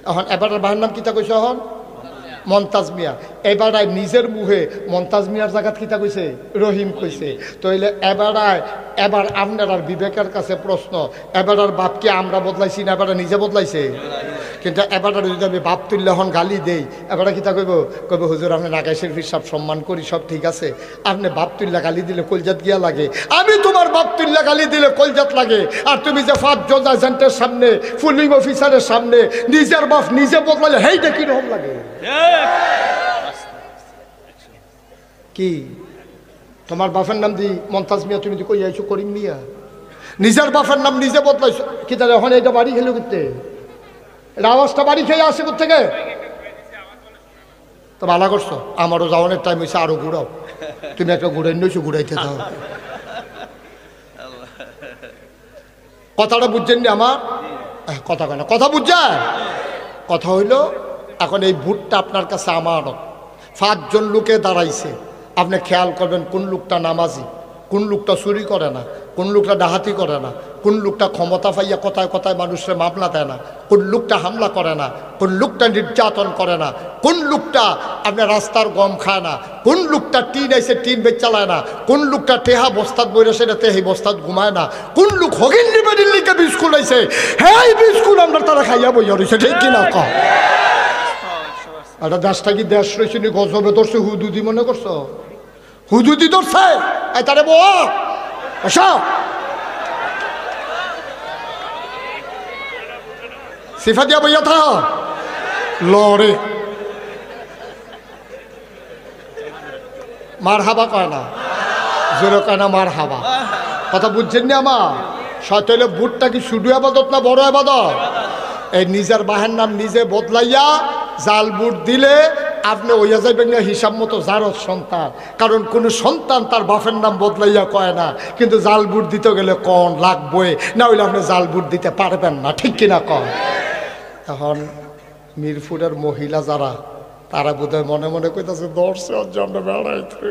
এখন এবার বাহের নাম কিতা কইছে? এখন মমতাজ মিয়া। এবার নিজের মুখে মমতাজ মিয়ার জায়গাত কিতা কইছে? রহিম কইছে। তাইলে এবার আপনার আর বিবেকের কাছে প্রশ্ন, এবার আর বাপকে আমরা বদলাইছি না, এবার নিজে বদলাইছে? কিন্তু এবার যদি আমি বাপ তুললে হন গালি দেই, এবার কিতা কইব? কইব হুজুর আপনি নাগাই শরীফ সব সম্মান করি, সব ঠিক আছে, আপনি বাপ তুললে গালি দিলে কলজাত গিয়া লাগে। আমি তোমার বাপ তুললে গালি দিলে কলজাত লাগে, আর তুমি যে 5 জন এজেন্টের সামনে, পুলিশ অফিসারের সামনে নিজের বাপ নিজে বদলালে হেইটা কিরকম লাগে? কি তোমার বাপের নাম দি মমতাজ মিয়া, তুমি কই আইছো করিম মিয়া? নিজের বাপের নাম নিজে বদলাইছো কি? তাহলে এখন এটা বাড়ি খেলো করতে, এটা আওয়াজটা বাড়ি খেয়ে আসে কোথেকে? তো ভালো করছো, আমারও যাওয়ানোর টাইম হয়েছে, আরো ঘুরাও। তুমি একটা ঘুরাই নিয়েছো, ঘুরাইতে দাও। কথাটা বুঝছেন নি আমার? কথা কেন কথা বুঝছে? কথা হইল এখন এই ভোটটা আপনার কাছে আমার। 5 জন লোকে দাঁড়াইছে, আপনি খেয়াল করবেন কোন লোকটা নামাজি, কোন লোকটা চুরি করে না, কোন লোকটা ডাহাতি করে না, কোন লোকটা ক্ষমতা পাইয়া কথায় কথায় মানুষের মামলা দেয় না, কোন লোকটা হামলা করে না, কোন লোকটা নির্যাতন করে না, কোন লোকটা আপনার রাস্তার গম খায় না, কোন লোকটা টিন এসে টিন বেচ চালায় না, কোন লোকটা টেহা বস্তাত বইরে সেটা তেহি বস্তাত ঘুমায় না, কোন লোক হগিন নিবেদির লিখে বিস্কুল আইছে, হ্যাঁ বিস্কুল আমরা তারা খাইয়া বইয়া রয়েছে, ঠিক কিনা ক? একটা দেশটা কি দেশ রয়েছে নি? গজবে ধরছে হুদুদি মনে করছো? হুদুদি ধরছে তারে বসা সিফা দিয়া বইয়া থা লড়ে মার হাবা কয় না, জোরে কয় না মার হাবা। কথা বুঝছেন না আমার? সতলে বুটটা কি শুধু আবাদত না বড় আবাদত? এই নিজের বাহের নাম নিজে বদলাইয়া জাল বুট দিলে আপনি ওইয়া যাইবেন না হিসাব মতো জারজ সন্তান। কারণ কোন সন্তান তার বাপের নাম বদলাইয়া কয় না, কিন্তু জাল বুট দিতে গেলে কন লাগবে, না হইলে আপনি জাল বুট দিতে পারবেন না, ঠিক কিনা কন? এখন মিরপুরের মহিলা যারা, তারা বোধহয় মনে মনে কইতাছে দর্শে জন্য বেড়াইতে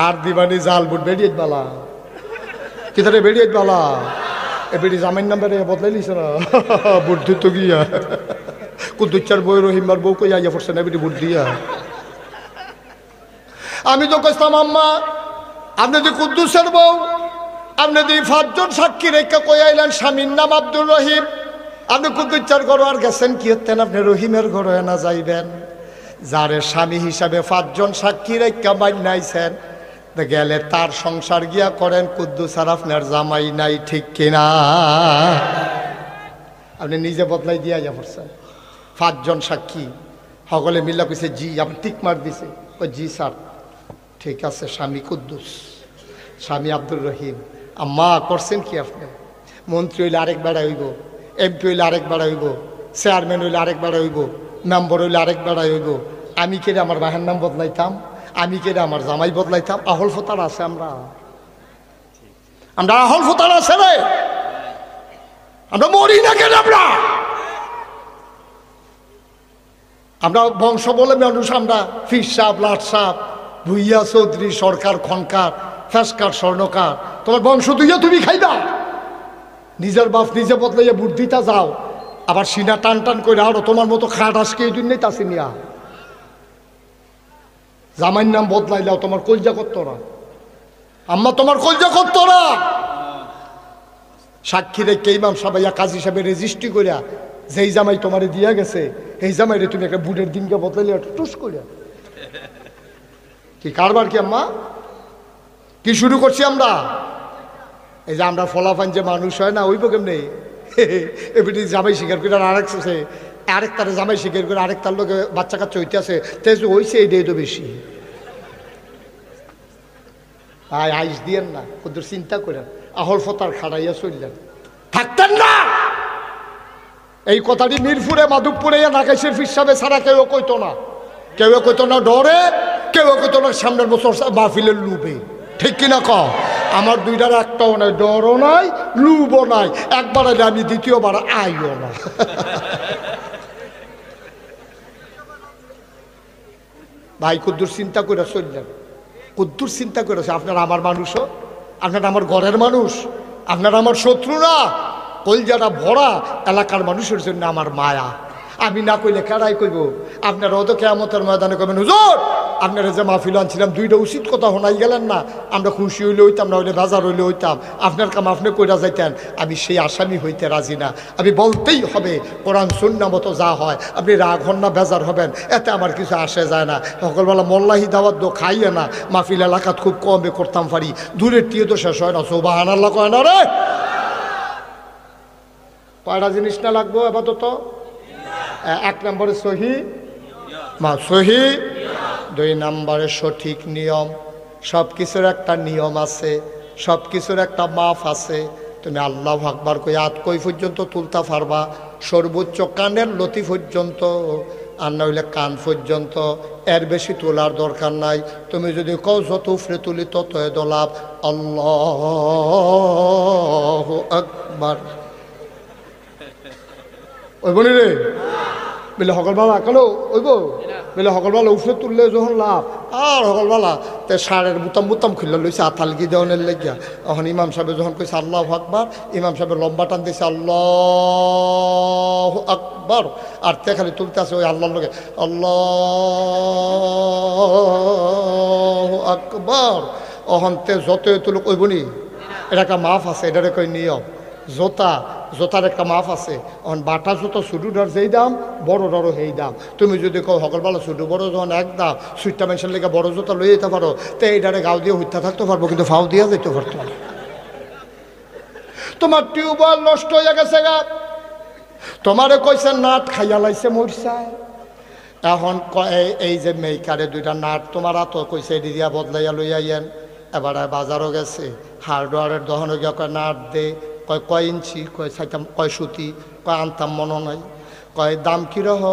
আর দিবানি জাল বুট বেরিয়ে বালা কি তারে বেরিয়ে বালা এ বেরি জামাইন নাম বেড়ে বদলাই লিছে না বুট দিত গিয়া কুদ্দুচ্চার বই রহিমার বউ কই আইয়া পড়ছে না বেটি বুট দিয়া। আমি তো কইতাম আম্মা আপনি যে কুদ্দুসের বউ, আপনি যে 5 জন সাক্ষী রেখা কই আইলেন স্বামীর নাম আব্দুর রহিম, আপনি কুদ্দুচ্চার ঘর আর গেছেন কি হতেন? আপনি রহিমের ঘরে না যাইবেন, যারে স্বামী হিসাবে 5 জন সাক্ষী রেখা মাইনাইছেন, গেলে তার সংসার গিয়া করেন। কুদ্দুস আর আপনার জামাই নাই, ঠিক কিনা? আপনি নিজে বদলাই দিয়া যা পড়ছেন। 5 জন সাক্ষী সকলে মিল্লা কইছে জি, আপনি টিক মার দিছে, জি স্যার ঠিক আছে, স্বামী কুদ্দুস, স্বামী আব্দুর রহিম। আম্মা করছেন কি আপনি? মন্ত্রী হইলে আরেক বেড়া হইব, এমপি হইলে আরেক বেড়া হইব, চেয়ারম্যান হইলে আরেক বেড়া হইব, মেম্বার হইলে আরেক বেড়া হইব। আমি কেড়ে আমার বাহের নাম বদলাইতাম, আমি কেড়ে আমার জামাই বদলাইতাম? আহল ফোতার আছে, আমরা আহল ফোতার আছে রে, আমরা মরি না কেন? আমরা বংশ বলে মানুষ, আমরা ফির সাপ, লাট সাপ, ভুইয়া চৌধুরী, সরকার, খনকার, ফেসকার, স্বর্ণকার, তোমার বংশ দুইয়া তুমি খাইবা। নিজের বাপ নিজে বদলাইয়া বুদ্ধিটা যাও, আবার সিনা টান টান করে আরো তোমার মতো খাট আজকে এই জন্যই তাসি নিয়া জামাইর নাম বদলাইলাও, তোমার কলজা করতো না আম্মা, তোমার কলজা করতো না। সাক্ষী রেখে ইমাম সাহেব কাজী সাহেবের রেজিস্ট্রি করিয়া যেই জামাই তোমারে দিয়া গেছে, এই জামাইরে তুমি একটা বুটের দিনকে বদলাইলে টুস করিয়া কি কারবার? কি আম্মা কি শুরু করছি আমরা? এই যে আমরা ফলাফান যে মানুষ হয় না, ওইব কেমনি এমনি জামাই স্বীকার করে আরেক তারে জামাই স্বীকার করে আরেক তার লোকে বাচ্চা কাচ্চা হইতে আছে, তেজ হয়েছে এইটাই তো বেশি। আইস দিয়েন না, ওদের চিন্তা করেন, আহল ফতার খাড়াইয়া চললেন, থাকতেন না। এই কথাটি মিরপুরে, মাধবপুরে, নাকাইশের ফিসাবে ছাড়া কেউ কইতো না, কেউ কইতো না ডরে, কেউ কইতো না সামনের বছর মাহফিলের লুবে, ঠিক কিনা ক? আমার দুইটার একটাও নাই, ডরও নাই, লুবও নাই। একবার এলে আমি দ্বিতীয়বার আইও না। ভাই কুদ্দুর চিন্তা করে চললেন, কুদ্দুর চিন্তা করেছে। আপনার আমার মানুষও, আপনার আমার ঘরের মানুষ, আপনার আমার শত্রু না, কলজাটা ভরা এলাকার মানুষের জন্য আমার মায়া। আমি না কইলে কেডাই কইব? আপনারাও তো কিয়ামতের ময়দানে কইবেন, হুজুর আপনারা যে মাহফিল আনছিলাম দুইটা উচিত কথা শোনাই গেলেন না, আমরা খুশি হইলে হইতাম, না হইলে বাজার হইলে হইতাম, আপনার কাম আপনি কইরা যাইতেন। আমি সেই আসামি হইতে রাজি না। আমি বলতেই হবে কোরআন সুন্নাহ মতো যা হয়। আপনি রাগ হন না, বেজার হবেন, এতে আমার কিছু আসে যায় না। সকালবেলা মোল্লাহি দাওয়াত দো খাইয়ে না, মাহফিল এলাকাত খুব কমে করতাম পারি, দূরের টিয়ে তো শেষ হয় না। সুবহানাল্লাহ কয় না রে? কয়টা জিনিস না লাগবো আপাতত? এক নম্বরে সহি সহি, 2 নম্বরে সঠিক নিয়ম। সব কিছুর একটা নিয়ম আছে, সব কিছুর একটা মাপ আছে। তুমি আল্লাহু আকবার কই হাত কই পর্যন্ত তুলতে পারবা? সর্বোচ্চ কানের লতি পর্যন্ত, আর না হইলে কান পর্যন্ত, এর বেশি তোলার দরকার নাই। তুমি যদি কও যত উফরে তুলি ততই দলাপ। আল্লাহু আকবার। ওই বলি রে বলে সকালবেলা কালো ওইব বলে সকালবেলা উফরে তুললে যখন লাভ, আর সকালবেলা তে সারের বুতাম খুললে লইছে আতালগি দেওয়ানের লেগিয়া। তখন ইমাম সাহেব যখন কইছে আল্লাহু আকবার, ইমাম সাহেবের লম্বা টান দিয়েছে আল্লাহু আকবার, আর তে খালি তুলতে আছে ওই আল্লাহর লগে আল্লাহু আকবার। অহন তে যতই তুলুক ওই বনি, এটা একটা মাফ আছে, এটারে কই নিয়ম। জোতার একটা মাপ আছে। এখন বাটা জুতো ছোটোটার যেই দাম, বড়োটারও সেই দাম। তুমি যদি কও সকালবেলা ছোটো বড়ো যখন এক দাম, সুইটটা মানুষের লেগে বড়ো জুতা লই যেতে পারো, তো এইটারে গাও দিয়ে হইতে থাকতে পারবো, কিন্তু ফাও দিয়ে যেতে পারতো না। তোমার টিউবওয়েল নষ্ট হয়ে গেছে গা, তোমারে কইছে নাট খাইয়া লাইছে মরছায়। এখন এই যে মেইকারে 2টা নাট তোমার হাত কইছে দিয়া বদলাইয়া লইয়া আইয়েন। এবার বাজারও গেছে, হার্ডওয়ারের দহনে গিয়া কয় নাট দে, কয় ইঞ্চি, কয় চাইতাম, কয় সুতি, কয় আনতাম মনে নাই, কয় দাম কিরহ,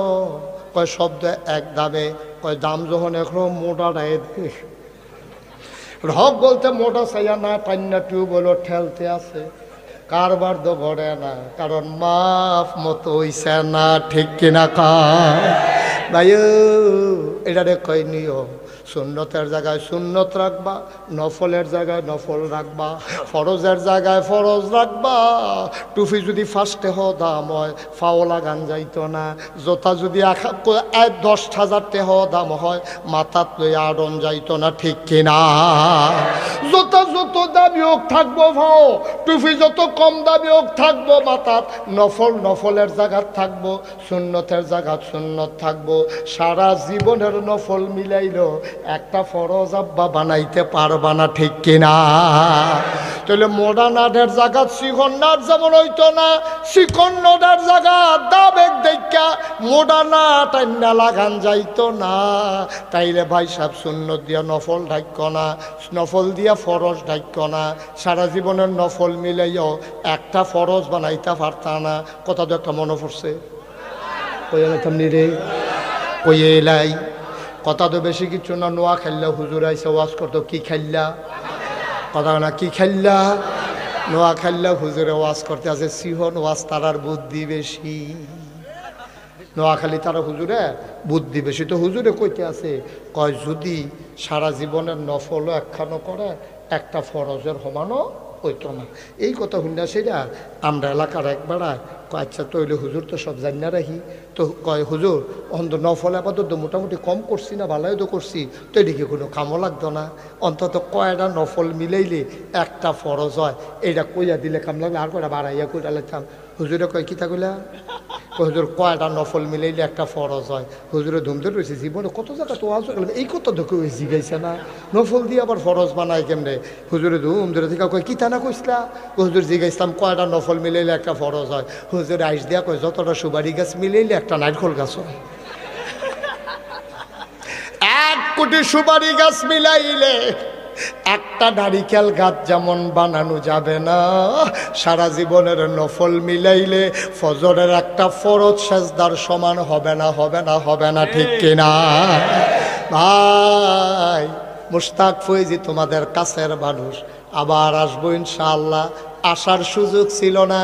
কয় শব্দ এক দামে, কয় দাম যখন এখন মোটা রায় দে। রব বলতে মোটা চাইয়া না, টান্না টিউবওয়েল ঠেলতে আছে, কারবার তো ঘরে না, কারণ মাফ মতো হইছে না। ঠিক কিনা কয় ভাই? এটারে কয় নিয়ম। সুন্নতের জায়গায় সুন্নত রাখবা, নফলের জায়গায় নফল রাখবা, ফরজের জায়গায় ফরজ রাখবা। টুপি যদি ফার্স্টে দাম হয়, ফাও লাগান যাইতো না। জোতা যদি 10,000 টাকা দাম হয়, মাথাত লই আড়ন যাইতো না। ঠিক কিনা? জোতা যত দামি হোক থাকবো ফাও, টুপি যত কম দামি হোক থাকবো মাথাত। নফলের জায়গাত থাকবো, সুন্নতের জায়গাত সুন্নত থাকবো। সারা জীবনের নফল মিলাইলো একটা ফরজ আব্বা বানাইতে পারবা না। ঠিক কিনা? তাহলে মডার্ন আর্টের জায়গা চিকন নাট যেমন হইতো না, চিকন নাটের জায়গা দাবেক দেখা মডার্ন আর্ট আইনা লাগান যাইতো না। তাইলে ভাই সাহেব সুন্নত দিয়া নফল ঢাক্য না, নফল দিয়া ফরজ ঢাক্য না। সারা জীবনের নফল মিলাইও একটা ফরজ বানাইতে পারতা না। কথা তো একটা মনে পড়ছে, কইলাম রে, কইয়ে এলাই কথা তো বেশি কিছু না। নোয়া খেললা হুজুর আইসে ওয়াজ করতো, কি খেললা? কথা না, কি খেললা? নোয়া খেললা হুজুরে ওয়াজ করতে আছে। সিহন ওয়াজ তারার বুদ্ধি বেশি, নোয়াখালী তারা হুজুরে বুদ্ধি বেশি। তো হুজুরে কইতে আছে, কয় যদি সারা জীবনের নফলও একখানো করে, একটা ফরজের সমানও হইতো না। এই কথা শুননা সেটা আমরা এলাকার একবারায় কয় আচ্ছা তৈলে হুজুর তো সব জানি না রাখি। তো কয় হুজুর অন্ত নফল আপাতত মোটামুটি কম করছি না, ভালোই তো করছি, তো এদিকে কোনো কামও লাগতো না। অন্তত কয়টা নফল মিলাইলে একটা ফরজ হয়, এইটা কইয়া দিলে কাম লাগলে আর কয়টা বাড়াইয়া কইরা লাগতাম। হুজুরে কয় কিতা কইলা? হুজুর কয়টা নফল মিলাইলে একটা ফরজ হয়। হুজুরে ধুমতে রয়েছে, জীবনে কত জায়গা তো আজ এই কথা তো কেউ জিগাইছে না, নফল দিয়ে আবার ফরজ বানায় কেমনে? হুজুরে ধুম ধরে থেকে কয় কিতা না কইসলা? হুজুর জিগাইছিলাম কয়টা নফল মিলাইলে একটা ফরজ হয়। হুজুর আইস দিয়া কয় যতটা সুবারি গাছ মিলাইলে একটা নারকল গাছ হয়। 1 কোটি সুপারি গাছ মিলাইলে একটা নারিকেল গাছ যেমন বানানো যাবে না, সারা জীবনের নফল মিলাইলে ফজরের একটা ফরজ সেজদার সমান হবে না, হবে না, হবে না। ঠিক কিনা ভাই? মুশতাক ফৈজি তোমাদের কাছের মানুষ, আবার আসবো ইনশাআল্লাহ। আসার সুযোগ ছিল না।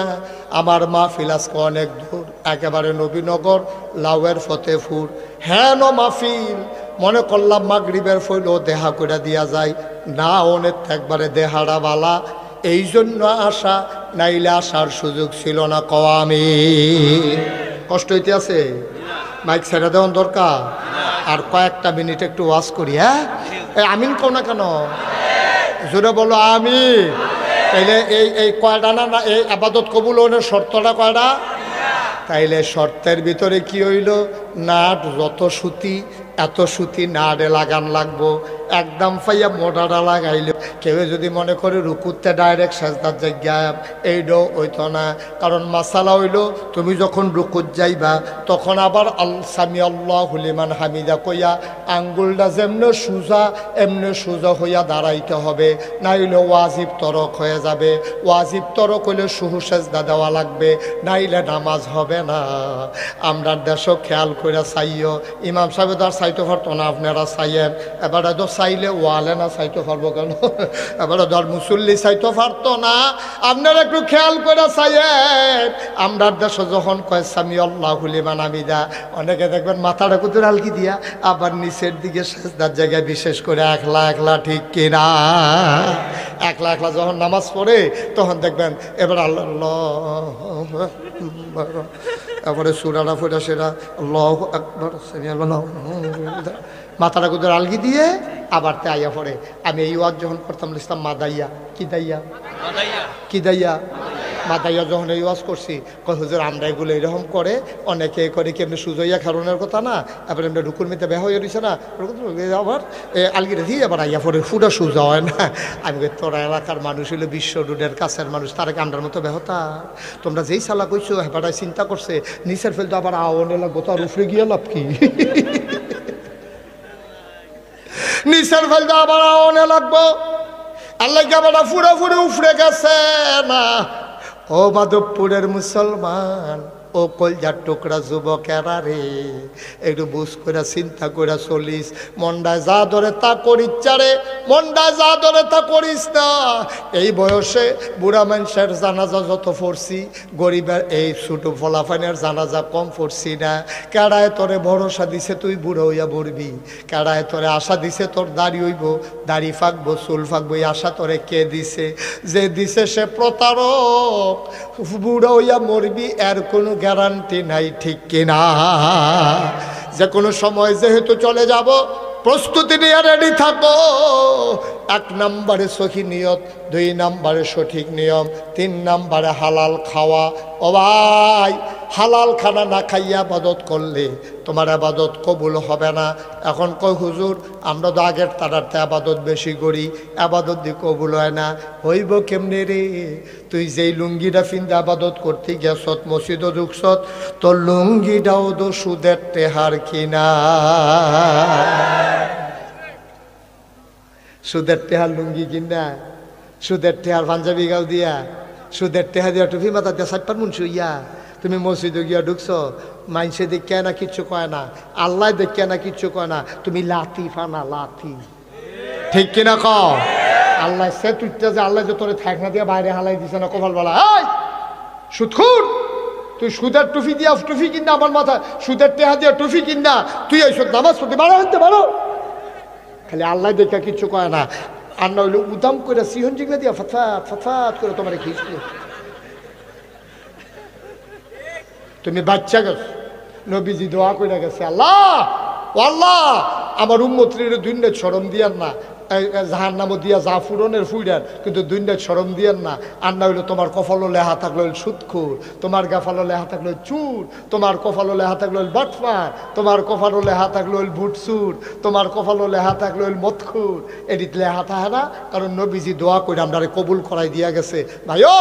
আমার মাহফিল আজকে অনেক দূর, একেবারে নবীনগর লাউয়ের ফতেপুর। হ্যাঁ মাহফিল মনে করলাম মাগরিবের ফইল দেহা করে দিয়া যায় না, অনেক একবারে দেহারা বালা, এই জন্য আসা, নাইলে আসার সুযোগ ছিল না। আমি কষ্ট হইতে আছে, মাইক ছেড়ে দেওয়ার দরকার। আর কয়েকটা মিনিট একটু ওয়াজ করি। হ্যাঁ আমিন কও না কেন, জোরে বলো আমি। তাইলে এই কয়টা না, এই আবাদত কবুল হলে শর্তটা কয়টা? তাইলে শর্তের ভিতরে কি হইল? নাট যত সুতি এত সুতি নাড়ে লাগান লাগবো, একদম পাইয়া মোটাটা লাগাইল। কেউ যদি মনে করে রুকুতে ডাইরেক্ট সেজদার জায়গায়, এইটাও হইতো না। কারণ মাসালা হইল তুমি যখন রুকুত যাইবা তখন আবার সামি আল্লাহু লিমান হামিদা কইয়া আঙ্গুলটা যেমনে সোজা এমনি সোজা হইয়া দাঁড়াইতে হবে, নাইলে ওয়াজিব তরক হয়ে যাবে। ওয়াজিব তরক হইলে সুহু সেজদা দেওয়া লাগবে, নাইলে নামাজ হবে না। আমরা দেশও খেয়াল করে চাইও, ইমাম সাহেব তো আর চাইতে পারতো না, আপনারা চাইয়েন। এবারে তো চাইলে ওয়ালে না চাইতে পারবো কেন? এবারে ধর মুসল্লি চাইতে পারতো না, আপনারা একটু খেয়াল করে চাইয়েন। আমরা দেশে যখন কয় সামি আল্লাহু লিমান হামিদা, অনেকে দেখবেন মাথাটা কুতুর আলকি দিয়া আবার নিচের দিকে সেজদার জায়গায়, বিশেষ করে একলা একলা, ঠিক কিনা? একলা একলা যখন নামাজ পড়ে তখন দেখবেন এবার আল্লাহ, তারপরে সুরাটা ফুটা সেটা আল্লাহু আকবার, মাথাটা কুতুর আলগি দিয়ে আবার তে আইয়া পড়ে। আমি এই ওয়াজ যখন করতাম লিখতাম মাদাইয়া, কি দাইয়া, কি দাইয়া, মাদাইয়া যখন এই ওয়াজ করছি, হুজুর আমরা এগুলো এরকম করে, অনেকে করে কি এমনি সুজইয়া খারণের কথা না, এবার এমনি রুকুর মিতে বেহ হয়ে রয়েছে না, আবার আলগিটা দিয়ে আবার আইয়া পড়ে, ফুটা সুজা হয় না। আমি তোরা এলাকার মানুষ হইলো বিশ্ব রোডের কাছের মানুষ, তারা কি আমরার মতো বেহতা? তোমরা যেই সালা কইছো হেপাটাই চিন্তা করছে নিচের ফেলতে আবার আওয়ানে লাগবো, তো আর উফরে গিয়ে লাভ কি? নিচের ফেলতে আবার আওয়ানে লাগবো, আল্লাহ আবার ফুরে ফুরে উফরে গেছে না। ও মাধবপুরের মুসলমান, ও কলজার টুকরা যুবকেরা রে, একটু বুঝ করে চিন্তা করে চলিস। মন্ডায় যা ধরে তা করিস চারে, মন্ডায় যা ধরে তা করিস না। এই বয়সে বুড়া মানুষের জানাজা যত পড়ছি, গরিবের এই ছোটো ফলাফানের জানাজা কম পড়ছি না। কেড়ায় তোরে ভরসা দিছে তুই বুড়ো হইয়া বলবি, কেড়ায় তোরে আশা দিছে তোর দাড়ি হইব, দাড়ি ফাঁকবো, চুল ফাঁকবো, এই আশা তোরে কে দিছে? যে দিছে সে প্রতারক। বুড়ো হইয়া মরবি এর কোনো গ্যারান্টি নাই, ঠিক কিনা? যে কোনো সময় যেহেতু চলে যাব, প্রস্তুতি নিয়ে রেডি থাকো। 1 নম্বরে সহি নিয়ত, 2 নম্বরে সঠিক নিয়ম, 3 নম্বরে হালাল খাওয়া। ও ভাই, হালাল খানা না খাইয়া আবাদত করলে তোমার আবাদত কবুল হবে না। এখন কই হুজুর আমরা তো আগের তারাতে আবাদত বেশি করি, আবাদত দিয়ে কবুল হয় না। হইব কেমনে রে? তুই যেই লুঙ্গিটা ফিন্দে আবাদত করতে গেছত, মসজিদও ঢুকছত, তোর লুঙ্গিটাও তো সুদের টেহার কিনা। সুদের টেহার লুঙ্গি কিনা, সুদের টেহার পাঞ্জাবি গাও দিয়া, সুদের টেহা দিয়া টুপি মাথা দিয়া 4 পার মুন্সি হইয়া তুমি মসজিদে গিয়া ঢুকছো, মাইনসে দেখে না কিচ্ছু কয় না, আল্লাহ দেখে না কিচ্ছু কয় না, তুমি লাথি ফানা লাথি, ঠিক কিনা কও? আল্লাহ সে তুইটা যে আল্লাহ যে তোরে থাকনা দিয়া বাইরে হালাই দিছে না, কপাল বলা এই সুদখোর, তুই সুদের টুপি দিয়া টুপি কিনা আমার মাথা, সুদের টেহা দিয়া টুপি কিনা তুই এই সব নামাজ পড়তে বারো হইতে পারো? খালি আল্লাহ দেখা কিচ্ছু কয় না, আর না হইলে উদাম করে সিহন জিগলা দিয়া ফতফাত ফতফাত করে তোমার খিঁচলে। তুমি বাচ্চা গেছ, নবীজি দোয়া করে গেছে, আল্লাহ আল্লাহ আমার উম্মতের দুনিয়া শরম দিয়ান না, জাহার নামও দিয়া যা ফুরনের ফুইডার, কিন্তু দুনিয়া শরম দিয়ান না। আর না হইলো তোমার কপালও লেহা থাকলো সুদখোর, তোমার গাফালো লেহা থাকলো চুর, তোমার কপালও লেহা থাকলো বাটফার, তোমার কপালও লেহা থাকলো ভুটসুর, তোমার কপালও লেহা থাকলো মদখুর। এদিক লেহা থাকে না, কারণ নবীজি দোয়া করে আমরা কবুল করাই দিয়া গেছে। ভাই ও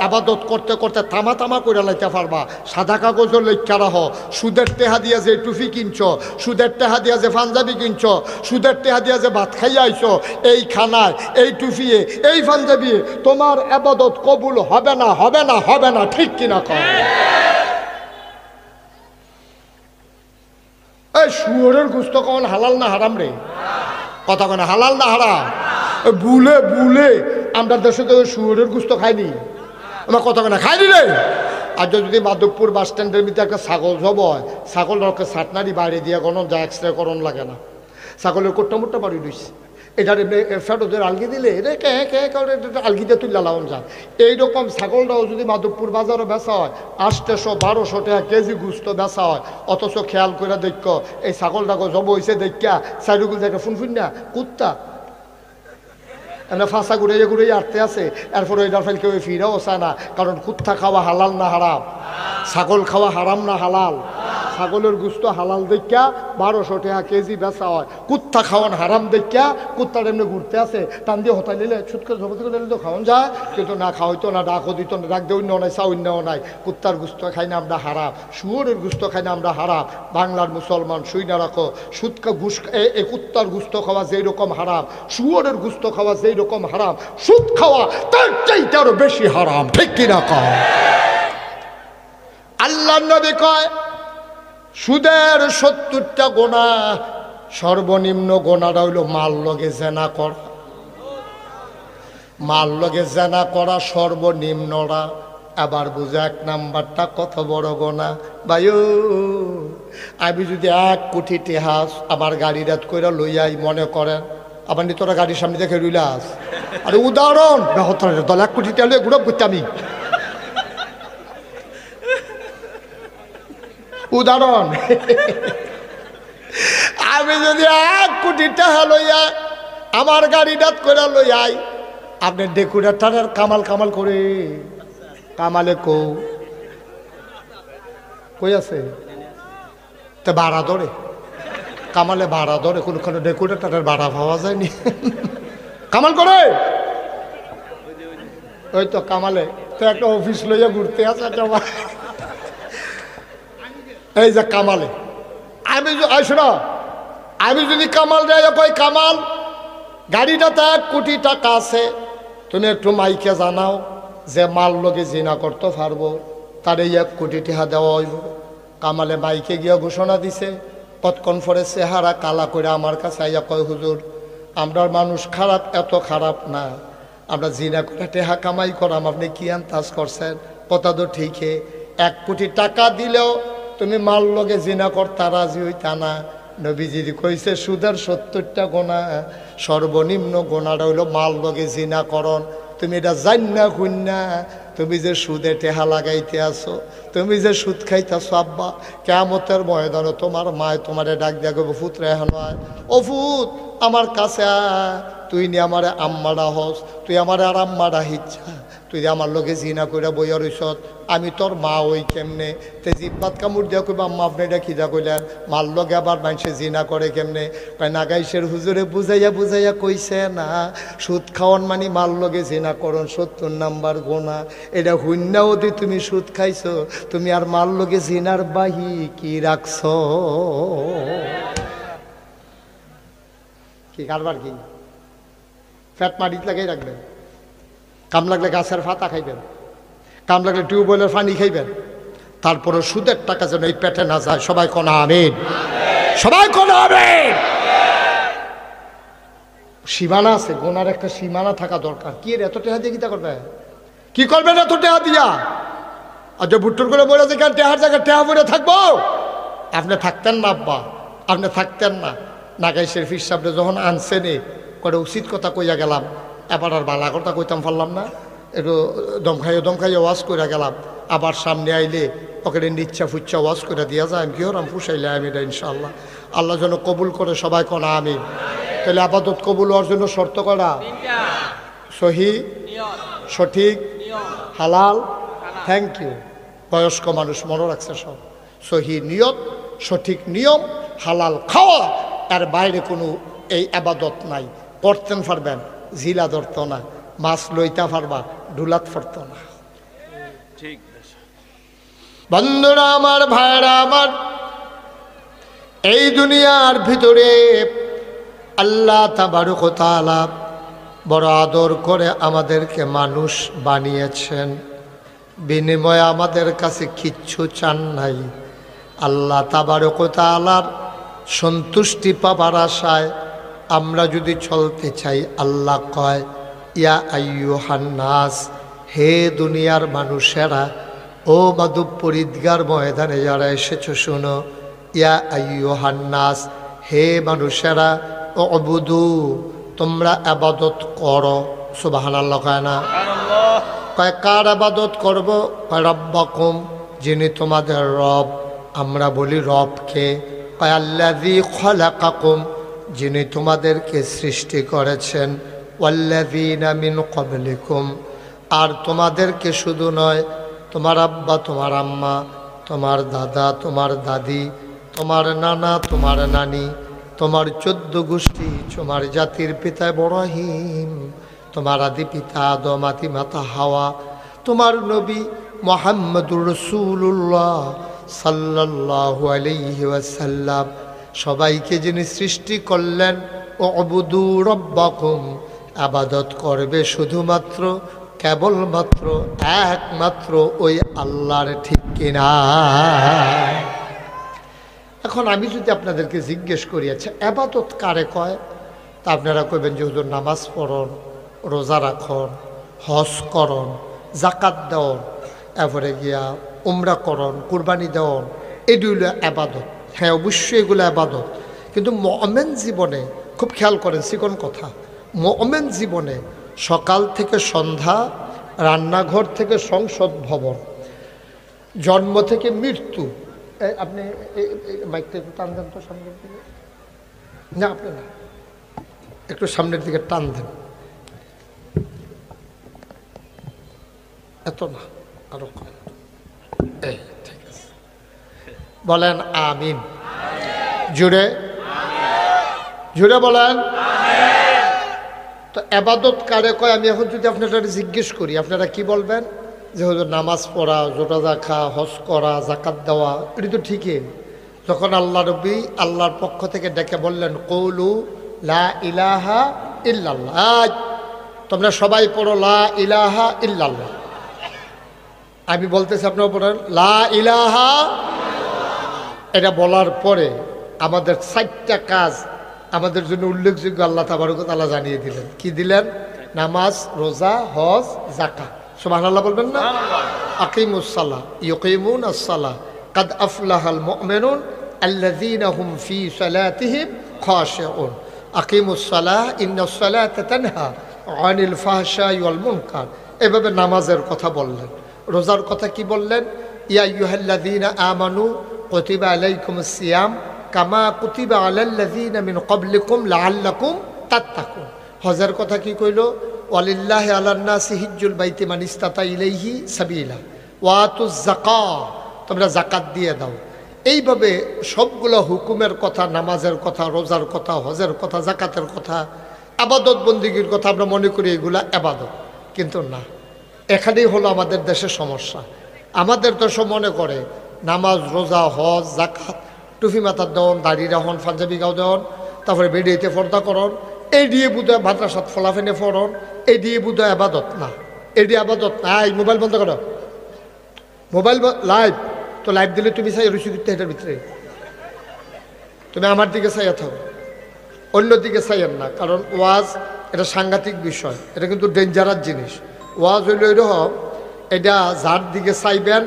আবাদত করতে করতে তামা তামা করে লাইতে পারবা, সাদা কাগজও লেখা রাহ। সুদের টেহা দিয়া যে টুপি কিনছ, সুদের টেহা দিয়া যে পাঞ্জাবি কিনছ, সুদের টেহা দিয়া যে ভাত খাইয়া আইছ, এই খানায় এই টুফিয়ে এই পাঞ্জাবি তোমার আবাদত কবুল হবে না, হবে না, হবে না, ঠিক কিনা কর? এই শুয়োরের গোশত কখন হালাল না হারাম রে? কথা কেন হালাল না হারাম? বুলে বুলে আমরা দেশে তো শুয়োরের গুস্ত খাইনি, আমার কথা না খাইনি রে। আর যদি মাধবপুর বাস স্ট্যান্ডের ভিতরে একটা ছাগল জব হয়, ছাগলটাকে ছাটনারি বাইরে দিয়ে কোনো যা এক্সরে করণ লাগে না, ছাগলের কোট্টা মোট্টা বাড়ি দিচ্ছে, এটার এমনি ফেটোদের আলগি দিলে রে কে কে করে আলগি দিয়ে তুলে লাগানো যায়। এইরকম ছাগলটাও যদি মাধবপুর বাজারে বেচা হয় 800-1200 টাকা কেজি গুস্ত বেচা হয়, অথচ খেয়াল করে দেখ এই ছাগলটাকে জব হয়েছে দেখা চারিগুল দেখে ফুনফুন না কুত্তা এমনি ফাঁসা ঘুরাইয়া ঘুরাইয়া আটতে আছে, এরপরে এটার ফেল কেউ ফিরাও চায় না, কারণ কুত্তা খাওয়া হালাল না হারাম, ছাগল খাওয়া হারাম না হালাল। ছাগলের গুস্ত হালাল দেখা 1200 টাকা কেজি বেচা হয়, কুত্তা খাওয়ান হারাম দেখা কুত্তার এমনি ঘুরতে আছে, টান দিয়ে হতাই নিলে ছুটকে ঝপতি করে তো খাওয়ান যায়, কিন্তু না খাওয়াইতো না, ডাকও দিত না, ডাক দিয়ে অন্য নাই চা অন্যও নাই। কুত্তার গুস্ত খাই না আমরা হারাম, শুয়োরের গুস্ত খাই না আমরা হারাম। বাংলার মুসলমান শুই না রাখো, সুৎকা ঘুষ এই কুত্তার গুস্ত খাওয়া যেই রকম হারাম, শুয়োরের গুস্ত খাওয়া যেই রকম হারাম, সুদ খাওয়া তার চাইতে আরো বেশি হারাম, ঠিক কিনা কয়? আল্লাহর নবী কয় সুদের 70টা গোনা, সর্বনিম্ন গোনাটা হইল মাল লগে জেনা করা, মাল লগে জেনা করা সর্বনিম্নরা। আবার বুঝে 1 নাম্বারটা কত বড় গোনা ভাইও। আমি যদি 1 কোটি টাকা আমার গাড়ি রাত কইরা লইয়াই, মনে করেন আবার নি তোরা গাড়ির সামনে দেখে রইলাস, আরে উদাহরণ বেহতরের দল 1 কোটি টাকা লইয়া গুড়ব করতে আমি, উদাহরণ। আমি যদি 1 কোটি টাকা লইয়া আমার গাড়ি রাত কইরা লইয়াই, আপনি ডেকুরেটারের কামাল কামাল করে কামালে কই আছে তা ভাড়া ধরে, কামালে ভাড়া ধরে, কোনখানে ডেকুরেটারের ভাড়া পাওয়া যায়নি, কামাল করে ওই তো কামালে তো একটা অফিস লইয়া ঘুরতে আছে এই যে কামালে। আমি শোনো, আমি যদি কামাল যাই কই কামাল গাড়িটাতে 1 কোটি টাকা আছে, তুমি একটু মাইকে জানাও যে মাল লগে জিনা করতে পারবো, তার এই 1 কোটি টাকা দেওয়া হইব। কামালে মাইকে গিয়া ঘোষণা দিছে, কতক্ষণ পরে চেহারা কালা করে আমার কাছে আইয়া কয় হুজুর আমরার মানুষ খারাপ, এত খারাপ না, আমরা জিনা করে টাকা কামাই করাম, আপনি কি আন্দাজ করছেন? কথা তো ঠিকই, 1 কোটি টাকা দিলেও তুমি মাল লগে জিনা করতে রাজি হইতা না। নবীজি কইছে সুদের 70টা গোনা, সর্বনিম্ন গোনাটা হইল মাল লগে জিনা করন। তুমি এটা জান্না খুন্না, তুমি যে সুদে টেহা লাগাইতে আসো, তুমি যে সুদ খাইতেছো, আব্বা কিয়ামতের ময়দানে তোমার মায় তোমারে ডাক দিয়া গো ফুত রেহান ও ফুত আমার কাছে তুই নি আমারে আম্মাডা হস, তুই আমারে আর আম্মাডা হিচ্ছা, তুই আমার লোকে জিনা কইরা বইয়া রইছত, আমি তোর মা ওই কেমনে তে জিব্বাত কামড় দিয়া কইবা আম্মা আপনি এটা খিদা কইলেন, মার লগে আবার মানুষে জিনা করে কেমনে? কয় নাগাইশের হুজুরে বুঝাইয়া বুঝাইয়া কইছে না, সুদ খাওয়ান মানে মার লগে জিনা করন 70 নাম্বার গোনা। এটা হুন্নাও দি তুমি সুদ খাইছো, তুমি আর মার লগে জিনার বাহি কি রাখছ? কি কারবার কি? ফ্যাট মাটিতে লাগাই রাখবেন, কাম লাগলে গাছের পাতা খাইবেন, কাম লাগলে টিউবওয়েলের পানি খাইবেন, তারপরে সুদের টাকা যেন এই পেটে না যায়। সবাই কোন আমিন, সবাই কোন আমিন। সীমানা আছে, গোনার একটা সীমানা থাকা দরকার। কি এত টেহা দিয়ে কিতা করবে? কি করবেন এত টেহা দিয়া? আর যে ভুট্টুর করে বলে যে টেহার জায়গায় টেহা পরে থাকবো, আপনি থাকতেন না আব্বা, আপনি থাকতেন না। নাগাইশের ফির সাহেবরে যখন আনছেনে করে উচিত কথা কইয়া গেলাম, এবার আর বালা কথা কইতাম পারলাম না, একটু দমখাইয়ে ওয়াজ করে গেলাম। আবার সামনে আইলে ওকে নিচ্ছা ফুচ্ছা ওয়াজ করে দিয়া যায়, আমি কি হরাম ফুসাইলে আমি এটা ইনশাআল্লাহ আল্লাহ যেন কবুল করে। সবাই কোনা আমি। তাহলে আপাতত কবুল হওয়ার জন্য শর্ত করা সহি, সঠিক, হালাল। Thank you. বয়স্ক মানুষ মনে রাখছে সব। সহি নিয়ত, সঠিক নিয়ম, হালাল খাওয়া, তার বাইরে কোনো এই আবাদত নাই। করতেন পারবেন, জিলা ধরত না, মাছ লইতা পারবা, ডুলাত পড়ত না। বন্ধুরা আমার, ভাইরা আমার, এই দুনিয়ার ভিতরে আল্লাহ তাবারক ওয়া তাআলা বড় আদর করে আমাদেরকে মানুষ বানিয়েছেন, বিনিময়ে আমাদের কাছে কিচ্ছু চান নাই। আল্লাহ তাবারক ওয়া তাআলার সন্তুষ্টি পাবার আশায় আমরা যদি চলতে চাই, আল্লাহ কয় ইয়া আইয়ুহান নাস, হে দুনিয়ার মানুষেরা, ও মাধবপুর ঈদগার ময়দানে যারা এসেছো শোনো। ইয়া আইয়ুহান নাস, হে মানুষেরা, উবুদু, তোমরা ইবাদত করো। সুবহানাল্লাহ কয় না? কয় কার ইবাদত করব? কয় রব্বাকুম, যিনি তোমাদের রব। আমরা বলি রবকে। কয় আল্লাযী খলাকাকুম, যিনি তোমাদেরকে সৃষ্টি করেছেন। ওয়াল্লাযীনা মিন ক্বাবলিকুম, আর তোমাদেরকে শুধু নয়, তোমার আব্বা, তোমার আম্মা, তোমার দাদা, তোমার দাদি, তোমার নানা, তোমার নানি, তোমার 14 গোষ্ঠী, তোমার জাতির পিতা ইব্রাহিম, তোমার আদি পিতা আদম, আদি মাতা হাওয়া, তোমার নবী মুহাম্মদুর রাসূলুল্লাহ সাল্লাল্লাহু আলাইহি ওয়াসাল্লাম, সবাইকে যিনি সৃষ্টি করলেন। উবুদু রব্বাকুম, ইবাদত করবে শুধুমাত্র, কেবলমাত্র, একমাত্র ওই আল্লাহর, ঠিক কিনা? এখন আমি যদি আপনাদেরকে জিজ্ঞেস করি, আচ্ছা ইবাদত কারে কয়, তা আপনারা কইবেন যে হুজুর নামাজ পড়ন, রোজা রাখন, হজ করন, জাকাত দেওন, এরপরে গিয়া উমরা করন, কুরবানি দেওন, এগুলো ইবাদত। হ্যাঁ, অবশ্যই এগুলো ইবাদত। কিন্তু মুমিন জীবনে খুব খেয়াল করেন, চিকন কথা, মুমিন জীবনে সকাল থেকে সন্ধ্যা, রান্নাঘর থেকে সংসদ ভবন, জন্ম থেকে মৃত্যু। আপনি মাইকটা একটু টান দেন তো সামনের দিকে। না, আপনি না, একটু সামনের দিকে টান দেন। এত না, আরো কম। এই ঠিক আছে, বলেন আমিন। জুড়ে জুড়ে বলেন। তো ইবাদত কারে কয়, আমি এখন যদি আপনারা জিজ্ঞেস করি, আপনারা কি বলবেন? যে হুজুর নামাজ পড়া, রোজা রাখা, হজ করা, জাকাত দেওয়া, এটি তো ঠিকই। যখন আল্লাহ নবী আল্লাহর পক্ষ থেকে ডেকে বললেন কৌলু লা ইলাহা ইল্লাল্লাহ, তোমরা সবাই পড়ো লা ইলাহা ইল্লাল্লাহ। আমি বলতেছি, আপনারা পড়েন লা ইলাহা। এটা বলার পরে আমাদের 4টা কাজ আমাদের জন্য উল্লেখযোগ্য আল্লাহ তাবারক ওয়া তাআলা জানিয়ে দিলেন। কি দিলেন? নামাজ, রোজা, হজ, যাকাত। সুবহানাল্লাহ বলবেন না? আকিমুস সালাহ ইউকিমুনাস সালাহ কাদ আফলাহাল মুমিনুন আল্লাযীনা হুম ফী সালাতিহিম খাশিউন। আকিমুস সালাহ ইন্নাস সালাতা তানহা আনিল ফাহশাই ওয়াল মুনকার। এভাবে নামাজের কথা বললেন। রোজার কথা কি বললেন? ইয়া আইয়ুহাল্লাযীনা আমানু কুতিবা আলাইকুমুস সিয়াম কামা কুতিবা আলাল্লাযীনা মিন ক্বাবলিকুম লাআল্লাকুম তাত্তাকুন। হজের কথা কি কইল? ওয়ালিল্লাহি আলান নাসি হিজ্জুল বাইতি মান ইসতাতা ইলাইহি সাবিলা ওয়া আতুজ যাকাত, তোমরা যাকাত দিয়ে দাও। এইভাবে সবগুলো হুকুমের কথা, নামাজের কথা, রোজার কথা, হজের কথা, যাকাতের কথা, ইবাদত বন্দেগীর কথা আমরা মনে করি এগুলা ইবাদত, কিন্তু না। এখানেই হলো আমাদের দেশের সমস্যা। আমাদের দেশ মনে করে নামাজ, রোজা, হজ, যাকাত, টুপি মাথার দেওয়ান, দাড়ি রাখুন, পাঞ্জাবি গাও দেওয়ান, তারপরে বেডিতে পর্দা করন, এই দিয়ে বুধয় মাদ্রাসাত ফলাফেনে ফরন, এই দিয়ে বুধয় আবাদত না। এটি আবাদত না। এই মোবাইল বন্ধ করো, মোবাইল লাইভ তো লাইভ দিলে তুমি চাই রুচি করতে, এটার ভিতরে তুমি আমার দিকে চাইয়া থাকো, অন্য দিকে চাইয়েন না। কারণ ওয়াজ এটা সাংঘাতিক বিষয়, এটা কিন্তু ডেঞ্জারাস জিনিস। ওয়াজ হইল এরকম, এটা যার দিকে চাইবেন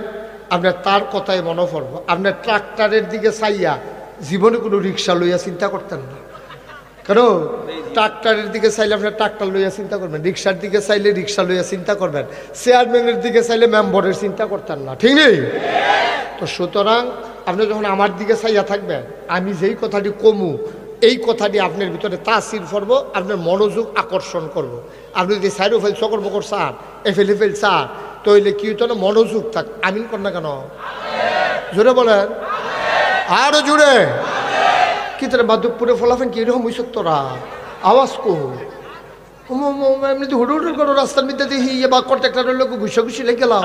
আপনার তার কথাই মনে পড়ব। আপনার ট্রাক্টরের দিকে চাইয়া জীবনে কোনো রিক্সা লইয়া চিন্তা করতেন না। কেন? ট্রাক্টরের দিকে চাইলে আপনার ট্রাক্টর লইয়া চিন্তা করবেন, রিক্সার দিকে চাইলে রিক্সা লইয়া চিন্তা করবেন, চেয়ারম্যানের দিকে চাইলে মেম্বরের চিন্তা করতেন না, ঠিক নেই? তো সুতরাং আপনি যখন আমার দিকে চাইয়া থাকবেন, আমি যেই কথাটি কমু এই কথাটি আপনার ভিতরে তাসির করব, আপনার মনোযোগ আকর্ষণ করব। আপনি যদি সাইডও ফেল চকর বকর চান, এফেল এফেল চান, তাহলে কি হতো না, মনোযোগ থাক। আমিন কর না কেন? জোরে বলেন, আরো জোরে। কি তোরা মাধবপুরে ফলাফেন কি এরকম হইস তোরা? আওয়াজ কো এমনি হুড় হুড় করো, রাস্তার মধ্যে দেখি বা কন্ট্রাক্টরের লোক ঘুষা ঘুষি লেগে গেলাম,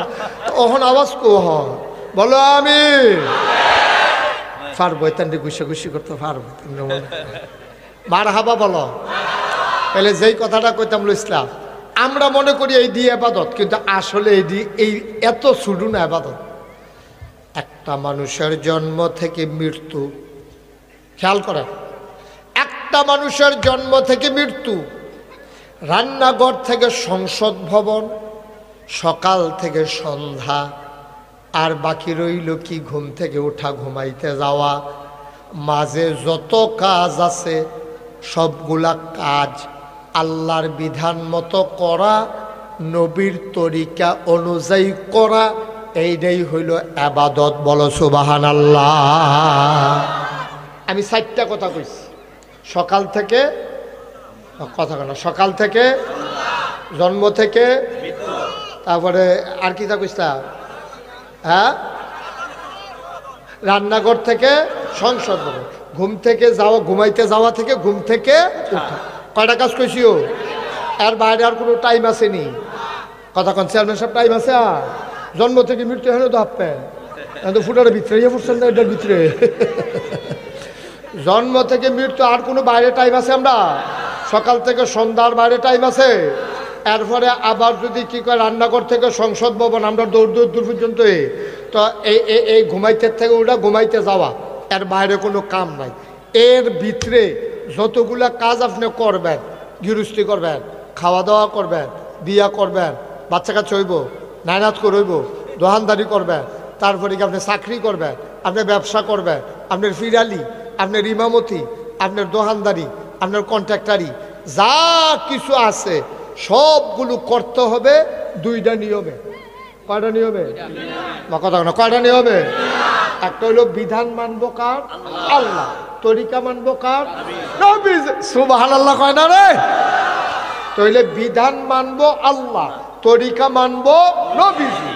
ওহন আওয়াজ কো হয়, বলো আমি পারবো এতান ঘুষা ঘুষি করতে পারবো। মার হাবা বলো। তাহলে যেই কথাটা কইতাম ইসলাম, আমরা মনে করি এই দিয়ে আবাদত, কিন্তু আসলে এই এত ছুটু না আবাদত। একটা মানুষের জন্ম থেকে মৃত্যু, খেয়াল করেন, একটা মানুষের জন্ম থেকে মৃত্যু, রান্নাঘর থেকে সংসদ ভবন, সকাল থেকে সন্ধ্যা, আর বাকি রইল কি ঘুম থেকে ওঠা, ঘুমাইতে যাওয়া। মাঝে যত কাজ আছে সবগুলা কাজ আল্লাহর বিধান মতো করা, নবীর তরিকা অনুযায়ী করা, এইটাই হইল ইবাদত। বলো সুবহানাল্লাহ। আমি 4টা কথা কইছি। সকাল থেকে কথা কেন, সকাল থেকে, জন্ম থেকে, তারপরে আর কি তা কইছিলাম, হ্যাঁ, রান্নাঘর থেকে সংসদ ভবন, ঘুম থেকে যাওয়া, ঘুমাইতে যাওয়া থেকে ঘুম থেকে উঠা। কয়টা কাজ কইছিও? এর বাইরে আর কোনো টাইম আসেনি। কথা কোন চেয়ারম্যান সব টাইম আছে? আর জন্ম থেকে মৃত্যু হেন তো আপনি তো ফুটারের ভিতরে ইয়ে ফুটছেন না, এটার ভিতরে জন্ম থেকে মৃত্যু আর কোনো বাইরে টাইম আছে? আমরা সকাল থেকে সন্ধ্যার বাইরে টাইম আছে? এরপরে আবার যদি কি করে রান্নাঘর থেকে সংসদ ভবন, আমরা দৌড় পর্যন্ত তো এই ঘুমাইতে থেকে ওটা ঘুমাইতে যাওয়া, এর বাইরে কোনো কাম নাই। এর ভিতরে যতগুলা কাজ আপনি করবেন, গৃহস্থী করবেন, খাওয়া দাওয়া করবেন, বিয়া করবেন, বাচ্চা কাচ্চা হইব, নায়নাত করইব, দোকানদারি করবেন, তারপরে কি আপনি চাকরি করবেন, আপনি ব্যবসা করবেন, আপনার ফিরালি, আপনার ইমামতি, আপনার দোকানদারি, আপনার কন্ট্রাক্টারি, যা কিছু আছে সবগুলো করতে হবে 2টা নিয়মে। কয়টা নিয়মে? কথা না, কয়টা নিয়মে? একটা হইল বিধান মানবো কার? আল্লাহ। তরিকা মানবো কার? নবী। সুবহানাল্লাহ কয় না রে? তাইলে বিধান মানবো আল্লাহ, তরিকা মানবো নবীজি।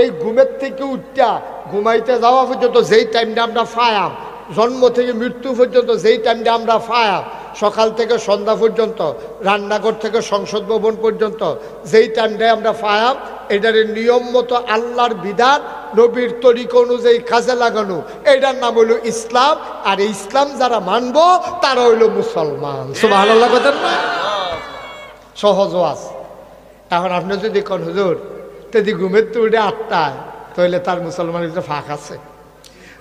এই ঘুমের থেকে উঠা ঘুমাইতে যাওয়া পর্যন্ত যেই টাইমটা আমরা ফায়াম, জন্ম থেকে মৃত্যু পর্যন্ত যেই টাইমটা আমরা ফায়াম, সকাল থেকে সন্ধ্যা পর্যন্ত, রান্নাঘর থেকে সংসদ ভবন পর্যন্ত যেই টাইমটায় আমরা ফায়াম, এটার নিয়ম মতো আল্লাহর বিধান, নবীর তরিকা অনুযায়ী কাজে লাগানো, এটার নাম হইল ইসলাম। আর এই ইসলাম যারা মানবো তারা হইল মুসলমান। সুবহানাল্লাহ কথা না? সহজ ওয়াজ। এখন আপনি যদি কোন হুজুর তেদি ঘুমের তো উঠে 8টায়, তাহলে তার মুসলমানের ভিতরে ফাঁক আছে।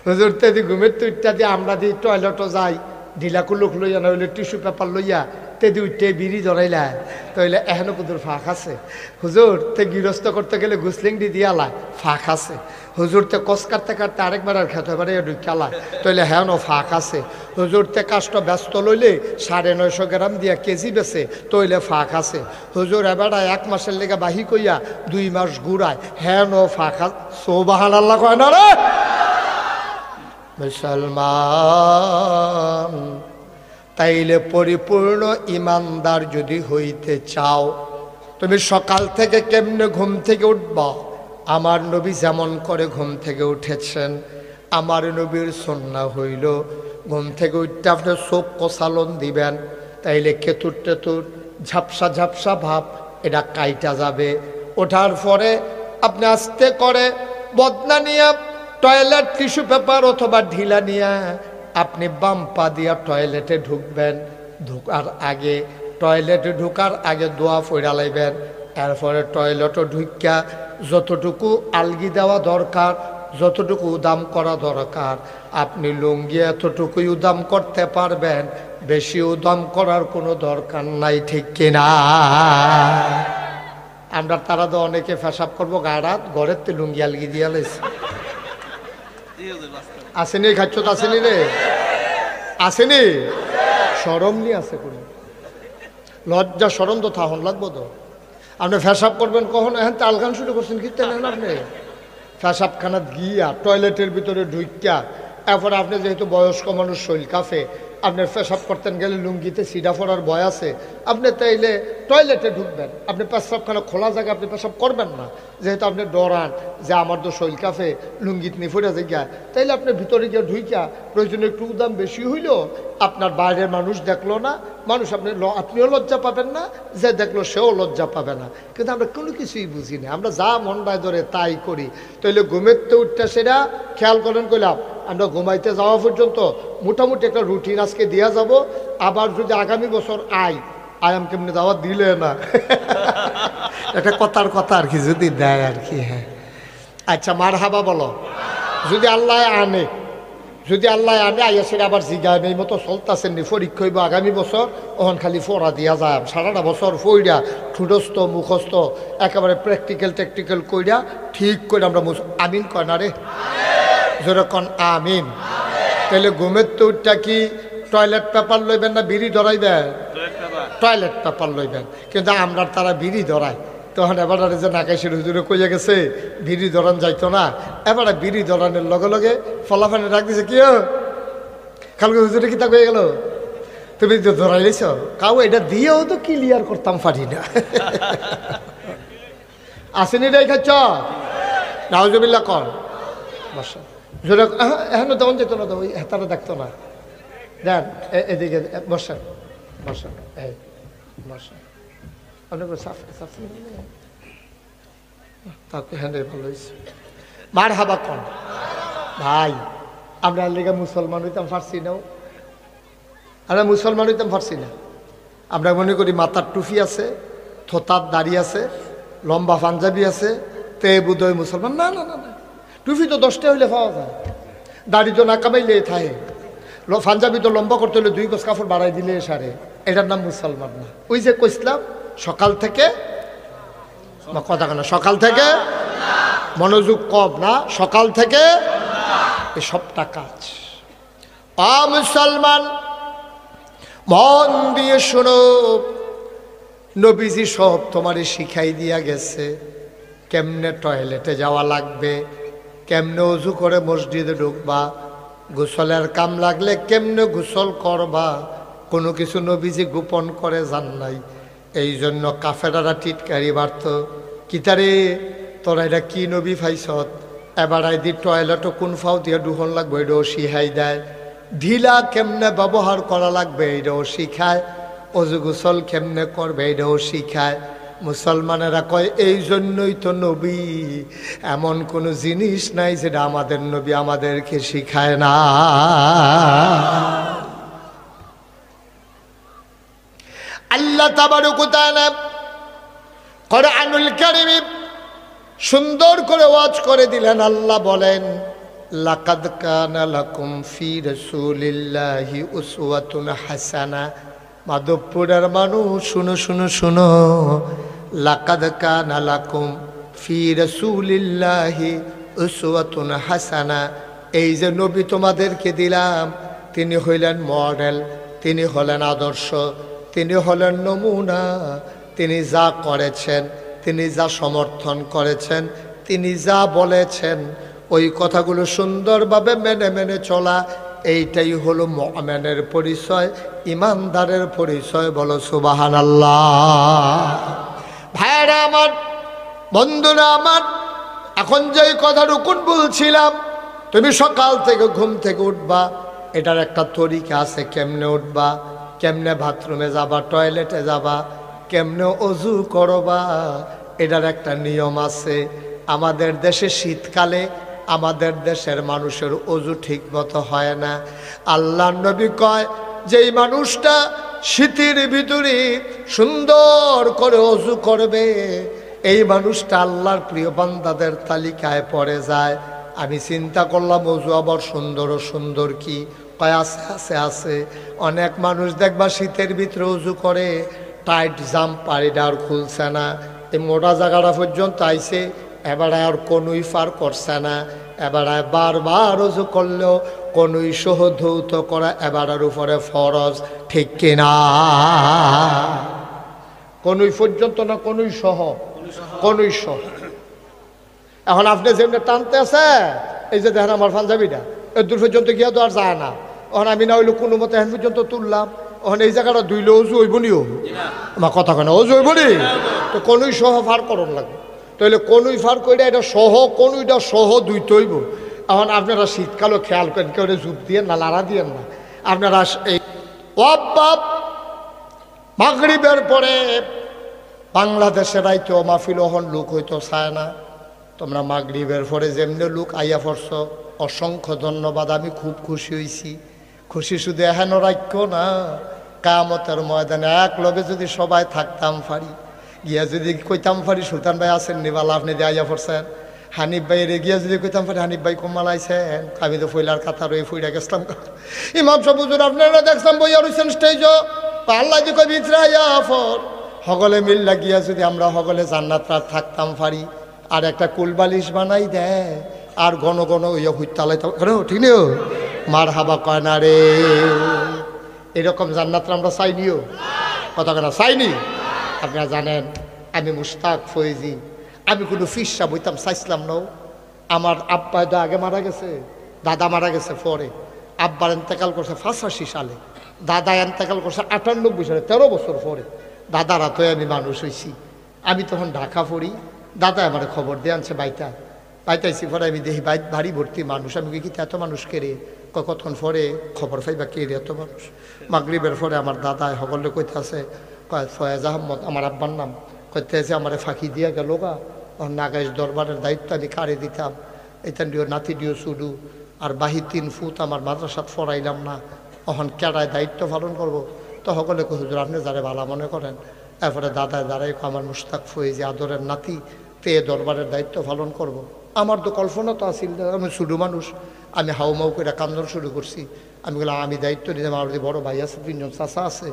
হুজুর তেদি ঘুমের তো উঠটা দিয়ে আমরা দিয়ে টয়লেটও যাই, ঢিলাকু লোক লইয়া না হইলে টিস্যু পেপার লইয়া তেদি উঠে বিড়ি ধরাইলা, তাহলে এখনো কুদুর ফাঁক আছে। হুজুর তে গৃহস্থ করতে গেলে গুসলিং দি দিয়ালা, ফাঁক আছে। হুজুর তে কস কাটতে কাটতে আরেকবার আর খেতে পারে ঢুকালা, তাহলে হ্যাঁ ফাঁক আছে। হুজুর তে কাষ্ট ব্যস্ত লইলে 950 গ্রাম দিয়া কেজি বেছে, তৈলে ফাঁক আছে। হুজুর এবার 1 মাসের লেগে বাহি কইয়া 2 মাস ঘুরায়, হ্যাঁ ফাঁক আছে। সুবহানাল্লাহ কয় না রে? মুসলমান, তাইলে পরিপূর্ণ ইমানদার যদি হইতে চাও, তুমি সকাল থেকে কেমনে ঘুম থেকে উঠবা? আমার নবী যেমন করে ঘুম থেকে উঠেছেন, আমার নবীর সুন্নাহ হইল ঘুম থেকে উঠতে আপনি চোখ কষালন দিবেন, তাইলে কেতুর টেতুর ঝাপসা ঝাপসা ভাব এটা কাইটা যাবে। ওঠার পরে আপনি আস্তে করে বদনা নিয়ে টয়লেট টিস্যু পেপার অথবা ঢিলা নিয়ে আপনি বাম পা দিয়া টয়লেটে ঢুকবেন। টয়লেটে ঢুকার আগে দোয়া পড়া লাইবেন। এরপরে টয়লেটও ঢুকিয়া যতটুকু আলগি দেওয়া দরকার, যতটুকু উদাম করা দরকার, আপনি লুঙ্গি এতটুকুই উদাম করতে পারবেন, বেশি উদাম করার কোনো দরকার নাই, ঠিক কিনা? আমরা তারা তো অনেকে পেশাব করবো গাড়াত, ঘরের তে লুঙ্গি আলগি দিয়া লাইছে। আসেনি খাচ্ছ তো? আসেনি রে? আসেনি? সরম নি আছে কোনো? লজ্জা সরম তো থাহন লাগবো তো। আপনি পেশাব করবেন কখন? এখন তালগান শুরু করছেন কি তেলেন আপনি? পেশাবখানা গিয়া টয়লেটের ভিতরে ঢুকিয়া, এরপরে আপনি যেহেতু বয়স্ক মানুষ, শৈল কাফে, আপনার পেশাব করতেন গেলে লুঙ্গিতে সিডা পড়ার ভয় আছে, আপনি তাইলে টয়লেটে ঢুকবেন। আপনি পেশাবখানা খোলা জায়গায় আপনি পেশাব করবেন না, যেহেতু আপনি ডরান যে আমার তো শৈল কাফে লুঙ্গিত নিয়ে ফুটে জায়গা, তাইলে আপনি ভিতরে গিয়ে ঢুকিয়া প্রয়োজনে একটু উদাম বেশি হইল, আপনার বাইরের মানুষ দেখলো না, মানুষ আপনিও লজ্জা পাবেন না, যে দেখলো সেও লজ্জা পাবে না। কিন্তু আমরা কোনো কিছুই বুঝি না, আমরা যা মনটায় ধরে তাই করি। তাইলে ঘুমের তো উঠতে সেটা খেয়াল করেন কইলাম, আমরা ঘুমাইতে যাওয়া পর্যন্ত মোটামুটি একটা রুটিন আজকে দেওয়া যাব। আবার যদি আগামী বছর আয়াম কেমনি দাওয়াত দিলে না একটা কথার কথা আর কি যদি দেয় আর কি। হ্যাঁ আচ্ছা, মারহাবা বলো। যদি আল্লাহ আনে, যদি আল্লাহ আনে আইয়াছেন আবার জিগায় এই মতো চলতেছেন নি পরীক্ষা হইব আগামী বছর ওখান খালি ফোড়া দিয়া যায় সারাটা বছর ফইরা ঠুটস্থ মুখস্থ একেবারে প্র্যাকটিক্যাল টেকটিক্যাল কইরা ঠিক করে আমরা আমিন কয় না রে যেরকম আমিন। তাহলে ঘুমের তো উঠটা কি টয়লেট পেপার লইবেন না বিড়ি ধরাইবেন? Toilet paper লইবেন। কিন্তু আমরা তারা বিড়ি ধরায় তখন এবার যে নাকাশের হুজুরে কইয়া গেছে বিড়ি ধরান যাইতো না, এবার বিড়ি ধরানোর লগে লগে ফলাফানি ডাক দিছে কি কালকে হুজুরে কি তা কয়ে গেল তুমি তো ধরাইলেছ কাউ এটা দিয়েও তো ক্লিয়ার করতাম পারি না। আসেনি রে খাচ্ছ নাউজুবিল্লাহ কর বসা এখন তখন যেত না তো ওই হেতারা দেখতো না দেন এদিকে বসেন বসেন এই বসেন অনেক তাকে হ্যাঁ ভালো হয়েছে মার হাবা কন ভাই আমরা লেগে মুসলমান হইতাম পারছি না, আমরা মুসলমান হইতাম পারছি না। আমরা মনে করি মাথার টুপি আছে, থোতার দাড়ি আছে, লম্বা পাঞ্জাবি আছে, তে বুধই মুসলমান। না না না না, টুপি তো 10টা হইলে পাওয়া যায়, দাড়ি তো না কামাইলে থাকে, পাঞ্জাবি তো লম্বা করতে হলে 2 গজ কাপড় বাড়াই দিলে সারে, এটার নাম মুসলমান না। ওই যে কইসলাম সকাল থেকে কথা কেন সকাল থেকে মনোযোগ কম না, সকাল থেকে এই সবটা কাজ। মুসলমান মন দিয়ে শোনো, নবীজি সব তোমারে শিখাই দিয়া গেছে কেমনে টয়লেটে যাওয়া লাগবে, কেমনে অজু করে মসজিদে ঢুকবা, গোসলের কাম লাগলে কেমনে গোসল করবা, কোনো কিছু নবীজি গোপন করে জান নাই। এই জন্য কাফেরারা টিটকারি বাড়ত কিতারে তোরা এটা কি নবী ফাইছত, এবার আইদি টয়লেটও কোন ফাও দিয়ে ঢুকন লাগবে এটাও শিখাই দেয়, ঢিলা কেমনে ব্যবহার করা লাগবে এটাও শিখায়, অজু গোসল কেমনে করবে এটাও শিখায়। মুসলমানেরা কয় এই জন্যই তো নবী, এমন কোনো জিনিস নাই যেটা আমাদের নবী আমাদেরকে শিখায় না। আল্লাহ তাবারক ওয়া তাআলা কোরআনুল কারীমে সুন্দর করে ওয়াজ করে দিলেন। আল্লাহ বলেন লাকাদ কানা লাকুম ফি রাসূলিল্লাহি উসওয়াতুন হাসানা। মাধবপুরের মানুষ শুনো শুনো শুনো, লাকাদ কানা লাকুম ফি রাসূলিল্লাহি উসওয়াতুন হাসানা। এই যে নবী তোমাদেরকে দিলাম তিনি হইলেন মডেল, তিনি হলেন আদর্শ, তিনি হলেন নমুনা। তিনি যা করেছেন, তিনি যা সমর্থন করেছেন, তিনি যা বলেছেন ওই কথাগুলো সুন্দরভাবে মেনে মেনে চলা, এইটাই হলো মুমিনের পরিচয়, ইমানদারের পরিচয়। বলো সুবহানাল্লাহ। ভাইরা আমার, বন্ধুরা আমার, এখন যেই কথাটুকুন বলছিলাম, তুমি সকাল থেকে ঘুম থেকে উঠবা, এটার একটা তরিকা আছে কেমনে উঠবা, কেমনে বাথরুমে যাবা, টয়লেটে যাবা, কেমনে অজু করবা, এটার একটা নিয়ম আছে। আমাদের দেশে শীতকালে আমাদের দেশের মানুষের অজু ঠিক মতো হয় না। আল্লাহ নবী কয় যেই মানুষটা শীতের ভিতরে সুন্দর করে অজু করবে এই মানুষটা আল্লাহর প্রিয় বান্দাদের তালিকায় পড়ে যায়। আমি চিন্তা করলাম অজু আবার সুন্দর ও সুন্দর কি? কয় আছে আছে আছে। অনেক মানুষ দেখবা শীতের ভিতরে অজু করে, টাইট জাম্পার এটা আর খুলছে না, এই মোটা জায়গাটা পর্যন্ত আইছে, এবার আর কোনোই ফার করছে না, এবার বারবার অজু করলেও কোনোই সহ ধৌত করা এবারের উপরে ফরজ, ঠিক কিনা? কোনোই পর্যন্ত না, কোনোই সহ, কোনোই সহ। এখন আপনি যেমনি টানতে আছে, এই যে দেখেন আমার পাঞ্জাবিটা এর দূর পর্যন্ত গিয়া তো আর যায় না। এখন আমি না হইলে কোনো মতো এখন পর্যন্ত তুললাম, এখন এই জায়গাটা ধুইলে অজু হইব নিও, আমার কথা কেন অজু হইব নি? তো কোনোই সহ ফার করণ লাগবে, তাহলে কোনোই ফার করে এটা সহ, কোনোইটা সহ দুইতে হইব। এখন আপনারা শীতকালও খেয়াল করেন, কেউ জুপ দিয়ে না, লাড়া দিয়েন না। আপনারা এই ওয়াব মাগরিবের পরে বাংলাদেশের রাইতে মাহফিল ওহন লোক হইতো চায় না। তোমরা মাগরিবের পরে যেমনি লোক আইয়া পড়ছ, অসংখ্য ধন্যবাদ। আমি খুব খুশি হয়েছি। খুশি শুধু এহেন রাখ্য না, কিয়ামতের ময়দানে এক লগে যদি সবাই থাকতাম পারি, গিয়া যদি কইতাম পারি সুলতান ভাই আছেন নিবাল আপনি দিয়ে আইয়া পড়ছেন, হানিফ ভাইয়ের গিয়া যদি কইতাম পারে হানিফ ভাই কমাল আইছেন, আমি তো ফইলার কথা রয়ে ফইরা গেছিলাম। ইমাম সাহেব হুজুর আপনারা দেখলাম বইয়া রইছেন স্টেজ, আল্লাহ যে কই ভিতরাইয়া ফর সকলে মিল লাগিয়া যদি আমরা সকলে জান্নাত থাকতাম পারি, আর একটা কুলবালিশ বানাই দেয় আর ঘন ঘন ইয়ে হুইতালাইতাম, ঠিক নেই মার হাবা কয় না রে। এরকম জান্নাতরা আমরা চাইনিও, কথা কেনা চাইনি। আপনারা জানেন আমি মুশতাক ফয়েজি, আমি কোনো ফিসা বইতাম চাইছিলাম নাও। আমার আব্বা তো আগে মারা গেছে, দাদা মারা গেছে পরে, আব্বার এন্তেকাল করছে 85 সালে, দাদা এন্তেকাল করছে 98 সালে, 13 বছর পরে। দাদারা তো আমি মানুষ হয়েছি, আমি তখন ঢাকা পড়ি, দাদা আমার খবর দিয়ে আনছে বাইতাইছি পরে আমি দেখি বাড়ি ভর্তি মানুষ। আমি কি এত মানুষ কেড়ে কতক্ষণ পরে খবর পাইবা কে রে এত মানুষ। মাগরিবের পরে আমার দাদা সকলে কইতে আছে, ফয়েজ আহমদ আমার আব্বার নাম, কইতে আছে আমার ফাঁকি দিয়া গেল গা, নাগাইশ দরবারের দায়িত্ব আমি কারে দিতাম, এটা দিও নাতি দিও শুধু, আর বাহি 3 ফুট আমার মাদ্রাসাত ফরাইলাম না, তখন কেডায় দায়িত্ব পালন করবো। তো সকলে কই হুজুর আপনি যারা ভালো মনে করেন। এরপরে দাদা দাঁড়াই আমার মুশতাক ফয়েজি আদরের নাতি, তে দরবারের দায়িত্ব পালন করব। আমার তো কল্পনা তো আসিল, আমি শুধু মানুষ, আমি হাউমাউ করে কান্দন শুরু করছি। আমি বললাম আমি দায়িত্ব নিলাম, আমার যে বড় ভাই আছে, 3 জন চাচা আছে,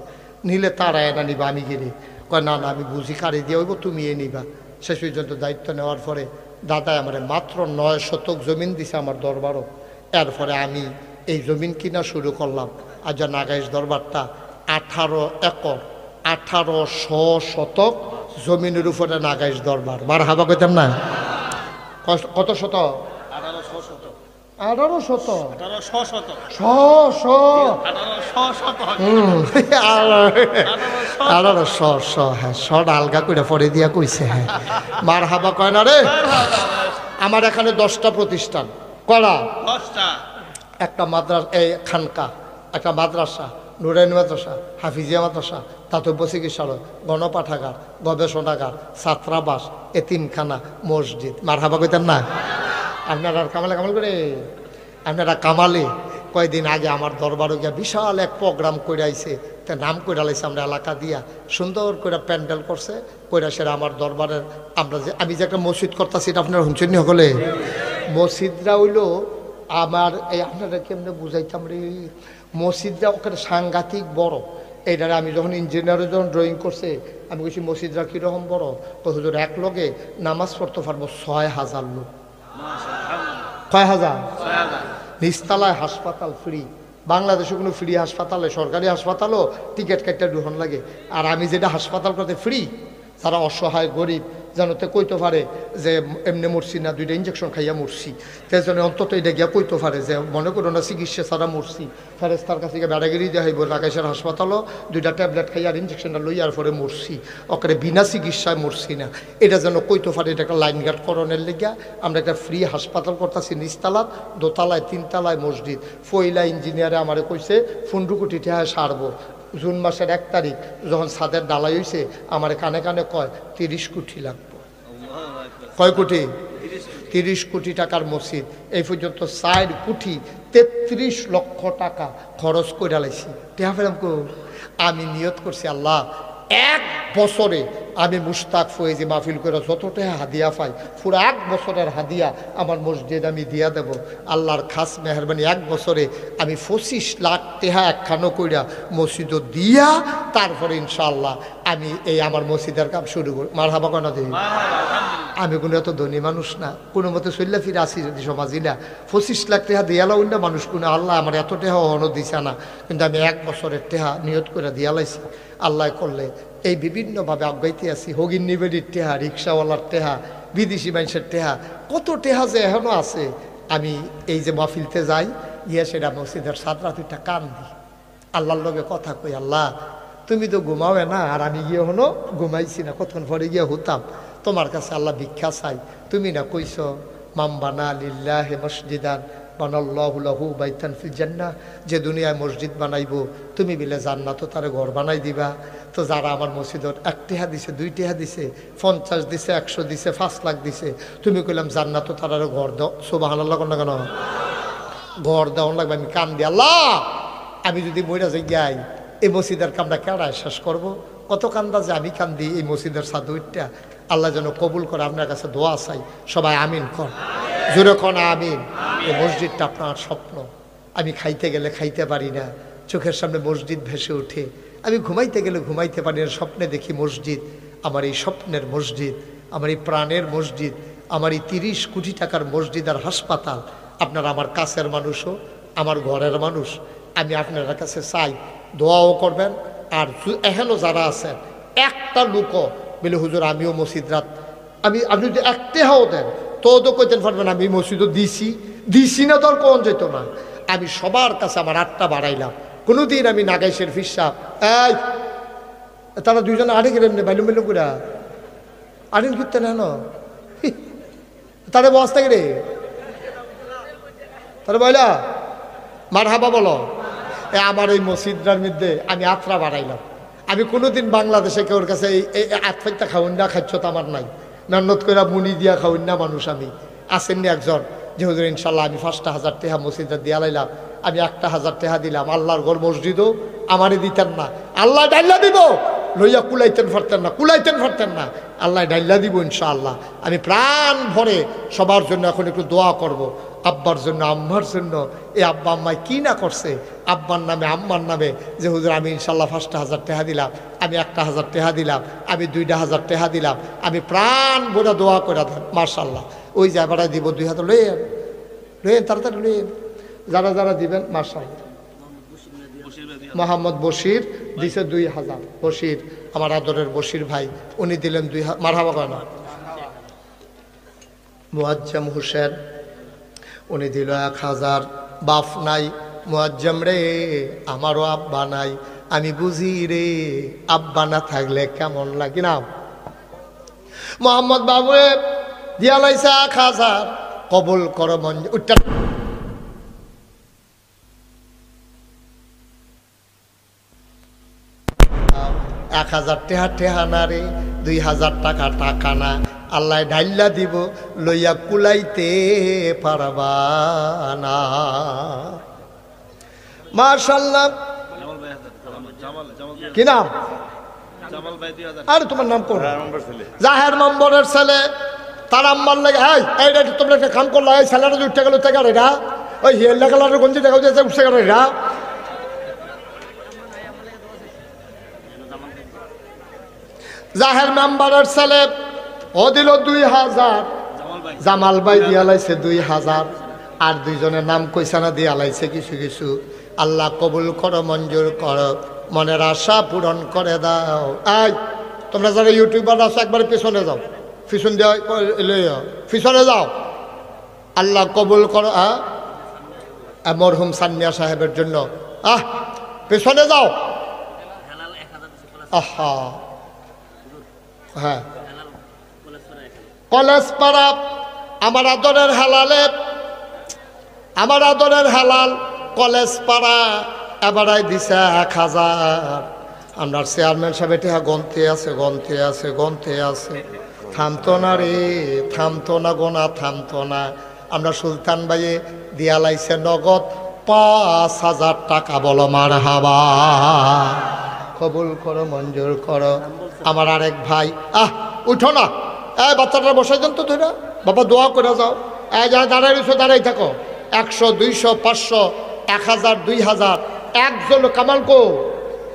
নিলে তারা এনা নিবা, আমি গেলে কয় না না আমি বুঝি কারে দিয়ে হইব, তুমি এ নিবা। শেষ পর্যন্ত দায়িত্ব নেওয়ার পরে দাদা আমার মাত্র 9 শতক জমিন দিছে আমার দরবারও। এরপরে আমি এই জমিন কিনা শুরু করলাম। আর যা নাগাইশ দরবারটা 18 একর 1800 শতক জমিনের উপরে নাগাইশ দরবার। মার হাবা কইতাম না, কত শত? 1800 হ্যাঁ, শট আলগা করে পরে দিয়া কইছে। হ্যাঁ মার হাবা কয় না রে। আমার এখানে 10টা প্রতিষ্ঠান করা, একটা মাদ্রাসা, এই খানকা, একটা মাদ্রাসা, নুরাইনি মাদ্রাসা, হাফিজিয়া মাদ্রাসা, দাতব্য চিকিৎসালয়, গণপাঠাগার, গবেষণাগার, ছাত্রাবাস, এতিমখানা, মসজিদ। মার হাবা কইতেন না। আপনারা কামালে করে আপনারা কামালে কয়েকদিন আগে আমার দরবারে গিয়া বিশাল এক প্রোগ্রাম করে আইছে, তা নাম করে আলাইছে আমরা এলাকা দিয়া, সুন্দর করে প্যান্ডেল করছে কইরা। সেটা আমার দরবারের আমি যে একটা মসজিদ করতেছি, এটা আপনারা শুনছেন হলে মসজিদরা হইলো আমার এই, আপনারা কেমনে বুঝাইতাম রে, মসজিদরা ওখানে সাংঘাতিক বড়। এইটারে আমি যখন ইঞ্জিনিয়ারে যখন ড্রয়িং করছে, আমি বলছি মসজিদরা কীরকম বড়, তো হুজুর এক লগে নামাজ পড়তে পারবো 6000 লোক। কয় হাজার? নিচতলায় হাসপাতাল ফ্রি। বাংলাদেশে কোনো ফ্রি হাসপাতালে, সরকারি হাসপাতালও টিকিট কাটতে ঢুকন লাগে। আর আমি যেটা হাসপাতাল করতে ফ্রি, যারা অসহায় গরিব যেন তো কইতে পারে যে এমনি মরছি না, 2টা ইঞ্জেকশন খাইয়া মরছি, তাই জন্য অন্তত এটা গিয়া কইতে পারে যে মনে করো না চিকিৎসা ছাড়া মরছি, ফেরেস্তার কাছে গিয়ে বেড়াগিরি দেওয়া হইব, রাকেশের হাসপাতালও 2টা ট্যাবলেট খাইয়া আর ইঞ্জেকশনটা লইয়ার পরে মরছি, ওখানে বিনা চিকিৎসায় মরছি না, এটা যেন কইতে পারে। এটা একটা লাইন গার্ড করণের লেগিয়া আমরা একটা ফ্রি হাসপাতাল করতেছি, নিচতলাত, দোতলায়, 3তলায় মসজিদ। ফইলা ইঞ্জিনিয়ারে আমারে কইছে 15 কোটি টাকা সারবো। জুন মাসের 1 তারিখ যখন ছাদের ডালাই হয়েছে, আমার কানে কানে কয় 30 কোটি লাগবে। কয় কোটি? 30 কোটি টাকার মসজিদ। এই পর্যন্ত 4 কোটি 33 লক্ষ টাকা খরচ করে লাইছি। টেহা ফেলাম কো, আমি নিয়ত করছি আল্লাহ 1 বছরে আমি মুশতাক ফয়েজি মাহফিল করে যত টাকা হাদিয়া পাই, পুরো 1 বছরের হাদিয়া আমার মসজিদ আমি দিয়া দেব। আল্লাহর খাস মেহরবানি 1 বছরে আমি 25 লাখ টাকা একখানো কইরা মসজিদ দিয়া, তারপরে ইনশাআল্লাহ আমি এই আমার মসজিদের কাম শুরু করি। মারহাবা কনা দেই। আমি কোনো এত ধনী মানুষ না, কোনো মতে চল্লা ফিরে আসি যদি সমাজি না। 25 লাখ টাকা দিয়ালাও না মানুষ, কোনো আল্লাহ আমার এত টাকা হনো দিছে না, কিন্তু আমি 1 বছরের টাকা নিয়ত করে দিয়ালাইছি। আল্লাহ করলে এই বিভিন্নভাবে আগাইতে আছি। হগিন নিবেদির টেহা, রিক্সাওয়ালার টেহা, বিদেশি মানুষের টেহা, কত টেহা যে এখনও আছে। আমি এই যে মাহফিলতে যাই, গিয়া সেটা মসজিদের 7 রাত 2টা কান দিই, আল্লাহর লগে কথা কই, আল্লাহ তুমি তো ঘুমাবে না, আর আমি গিয়ে হনো ঘুমাইছি না, কতক্ষণ পরে গিয়ে হতাম তোমার কাছে আল্লাহ ভিক্ষা চাই। তুমি না কইছ মাম বানা লিল্লাহি মসজিদান বানাল্লাহু লাহু বাইতান ফিল জান্নাহ, যে দুনিয়ায় মসজিদ বানাইবো তুমি বিলে জান্নাতও তারে ঘর বানাই দিবা। তো যারা আমার মসজিদত 1 টাকা দিছে, 2 টাকা দিছে, 50 দিছে, 100 দিছে, 5 লাখ দিছে, তুমি কইলাম জান্নাতও তারারে ঘর দাও। সুবহানাল্লাহ কোন না কেন? ঘর দেওয়ান লাগবে। আমি কান দি, আল্লাহ আমি যদি মইরা যাই যাই, এই মসজিদের কামটা কেডা শেষ করবো? কত কান্দা যে আমি কান্দি এই মসজিদের ছাদ উঠটা। আল্লাহ যেন কবুল করে। আপনার কাছে দোয়া চাই, সবাই আমিন কর, জোরে কন আমিন। এই মসজিদটা আপনার স্বপ্ন। আমি খাইতে গেলে খাইতে পারি না, চোখের সামনে মসজিদ ভেসে ওঠে। আমি ঘুমাইতে গেলে ঘুমাইতে পারি না, স্বপ্নে দেখি মসজিদ। আমার এই স্বপ্নের মসজিদ, আমার এই প্রাণের মসজিদ, আমার এই 30 কোটি টাকার মসজিদ আর হাসপাতাল। আপনারা আমার কাছের মানুষও, আমার ঘরের মানুষ। আমি আপনার কাছে চাই দোয়াও করবেন। আর এখনও যারা আছেন, একটা লোকও বলে হুজুর আমিও মসজিদরাত, আপনি যদি একটাও দেন তো কইতেন পারবেন আমি মসজিদও দিছি না, তোর কোন যেত না। আমি সবার কাছে আমার 8টা বাড়াইলাম। কোনোদিন আমি নাগাইশের ফিসা এই তারা দুইজনে আড়ে গেলেন বাইলুম বাইলুম করে আড়িন করতে না তাদের বস্তা গেলে তারা বইলা মার হাবা বলো। আমার এই মসজিদটার মধ্যে আমি 8টা বাড়াইলাম। আমি কোনোদিন বাংলাদেশে কেউর কাছে এই 8 খাউন না খাচ্ছ তো আমার নাই, মেহনত করে মুনি দিয়া খাউন না মানুষ। আমি আসেননি একজন যে হুজুর ইনশাল্লাহ আমি 5,000 টাকা মসজিদটা দিয়া লাইলাম, আমি 1,000 টাকা দিলাম। আল্লাহর ঘর মসজিদও আমারে দিতেন না, আল্লাহ ডাইল্লা দিব, লইয়া কুলাইতেন ফারতেন না, আল্লাহ ডাইল্লা দিব ইনশাআল্লাহ। আমি প্রাণ ভরে সবার জন্য এখন একটু দোয়া করব। আব্বার জন্য, আম্মার জন্য। এই আব্বা আম্মায় কি না করছে আব্বার নামে আম্মার নামে, যে হুজুর আমি ইনশাল্লাহ 5,000 টাকা দিলাম, আমি 1,000 টাকা দিলাম, আমি 2,000 টাকা দিলাম। আমি প্রাণ ভরে দোয়া করে দেন মাশাআল্লাহ। ওই যে এবারে দিব 2 হাজার লইয়েন তাড়াতাড়ি লইয়েন যারা যারা দিবেন মাশাআল্লাহ। মোহাম্মদ বশির দিছে 2,000। বশির আমার আদরের বশির ভাই, উনি দিলেন 2,000। মারহাবা কেন। মুয়াজ্জম হোসেন উনি দিল 1,000। বাপ নাই মুয়াজ্জম রে, আমারও আব্বা নাই, আমি বুঝি রে আব্বা না থাকলে কেমন লাগে না। মোহাম্মদ বাবু দিয়া লাইছে 1,000, কবুল কর মন উঠটা 1,000 টাকা টেহা না রে, 2,000 টাকা টাকা না, আল্লাহ ঢাইল্লা দিব, লইয়া কুলাইতে পারবা না। মাশাআল্লাহ। কি নাম? আরে তোমার নাম কোন? জাহের নম্বরের ছেলে। তার আম্মার লাগে এইটা তোমরা একটা কাম করলো, এই ছেলেটা উঠতে গেল থেকে এটা ওই হেল্লা কালারের গঞ্জি দেখা যাচ্ছে উঠতে গেল এটা। জাহের মেম্বারের ছেলে ও দিল 2,000। জামাল ভাই দিয়া লাইছে 2,000। আর দুইজনের নাম কইসা না দিয়া লাইছে কিছু কিছু। আল্লাহ কবুল করো, মঞ্জুর করো, মনের আশা পূরণ করে দাও। এই তোমরা যারা ইউটিউবার আছো একবারে পিছনে যাও, পিছন দিয়ে পিছনে যাও। আল্লাহ কবুল করো। মরহুম সান্নিয়া সাহেবের জন্য পেছনে যাও। আহা হ্যাঁ, কলেজ পাড়া আমার আদরের হালালে, আমার আদরের হালাল কলেজ পাড়া এবারাই দিছে 1,000। আমরা চেয়ারম্যান সাহেব এটা গন্তে আছে থামতো না রে, থামতো না গোনা, থামতো না। আমরা সুলতান ভাইয়ে দিয়া লাইছে নগদ 5,000 টাকা। বলো মারহাবা। কবুল করো, মঞ্জুর করো। আমার আরেক ভাই উঠো না, বাচ্চাটা বসাই দেন তো ধরে, বাবা দোয়া করে যাও। যারা দাঁড়াই রয়েছো দাঁড়াই থাকো। 100, 200, 500, 1,000, 2,000। একজন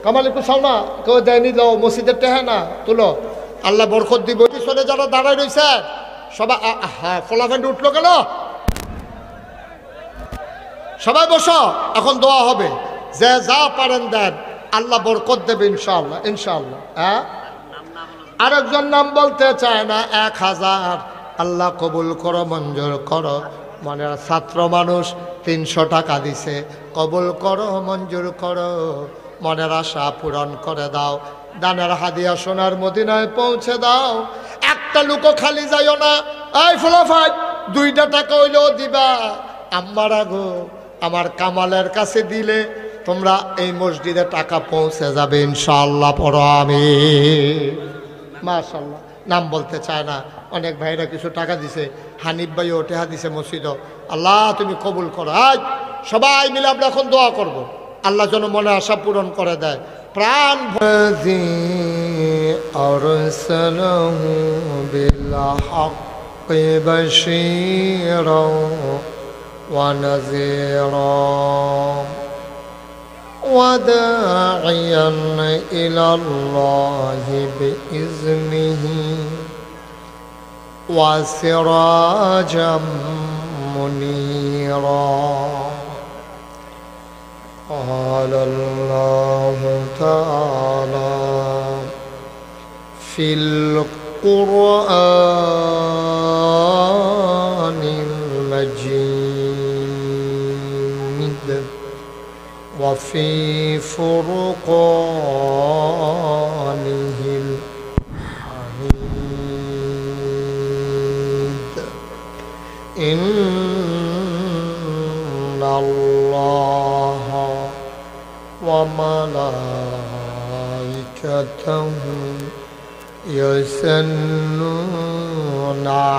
কামাল একটু চাও না, কেউ দেয়নি, দাও মসজিদের টেহা না তুলো, আল্লাহ বরকত দিব। পিছনে যারা দাঁড়াই রয়েছে সবাই ফলাফেন্ড উঠলো গেল, সবাই বসো, এখন দোয়া হবে। যে যা পারেন দেন, আল্লাহ বরকত দেবে ইনশাআল্লাহ ইনশাআল্লাহ। আরেকজন নাম বলতে চায় না। 1,000। আল্লাহ কবুল করো, মঞ্জুর করো। মনের ছাত্র মানুষ 300 টাকা দিছে, কবুল করো, মঞ্জুর করো, মনের আশা পূরণ করে দাও। দানের হাদিয়া সোনার মদিনায় পৌঁছে দাও। একটা লুকো খালি যাইও না। এই ফুলাফাই 2টা টাকা হইলেও দিবা। আম্মার আগো আমার কামালের কাছে দিলে তোমরা এই মসজিদে টাকা পৌঁছে যাবে ইনশাআল্লাহ। পড়ো আমি মাশাআল্লাহ। নাম বলতে চায় না। অনেক ভাইরা কিছু টাকা দিছে, হানিফ ভাইও টেহা দিছে মসজিদ। আল্লাহ তুমি কবুল করো। আজ সবাই মিলে আমরা এখন দোয়া করব, আল্লাহ যেন মনে আশা পূরণ করে দেয়। প্রাণ আরসালাহু বিল হাক্কি বাশীরা ওয়া নাযীরা وداعيا إلى الله بإذنه وسراجا منيرا قال الله تعالى في القرآن المجيد وفي فرقانه الحميد إن الله وملائكته يصلون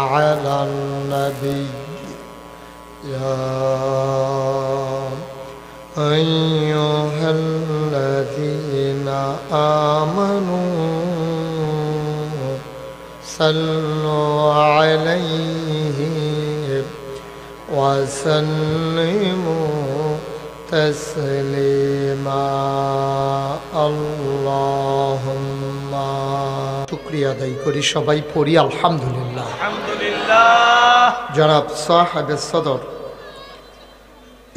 على النبي يا أيها الذين آمنوا صلوا عليه وسلموا تسليما اللهم শুকরিয়া আদায় করি সবাই পড়ি আলহামদুলিল্লাহ আলহামদুলিল্লাহ। জনাব সাহেব সদর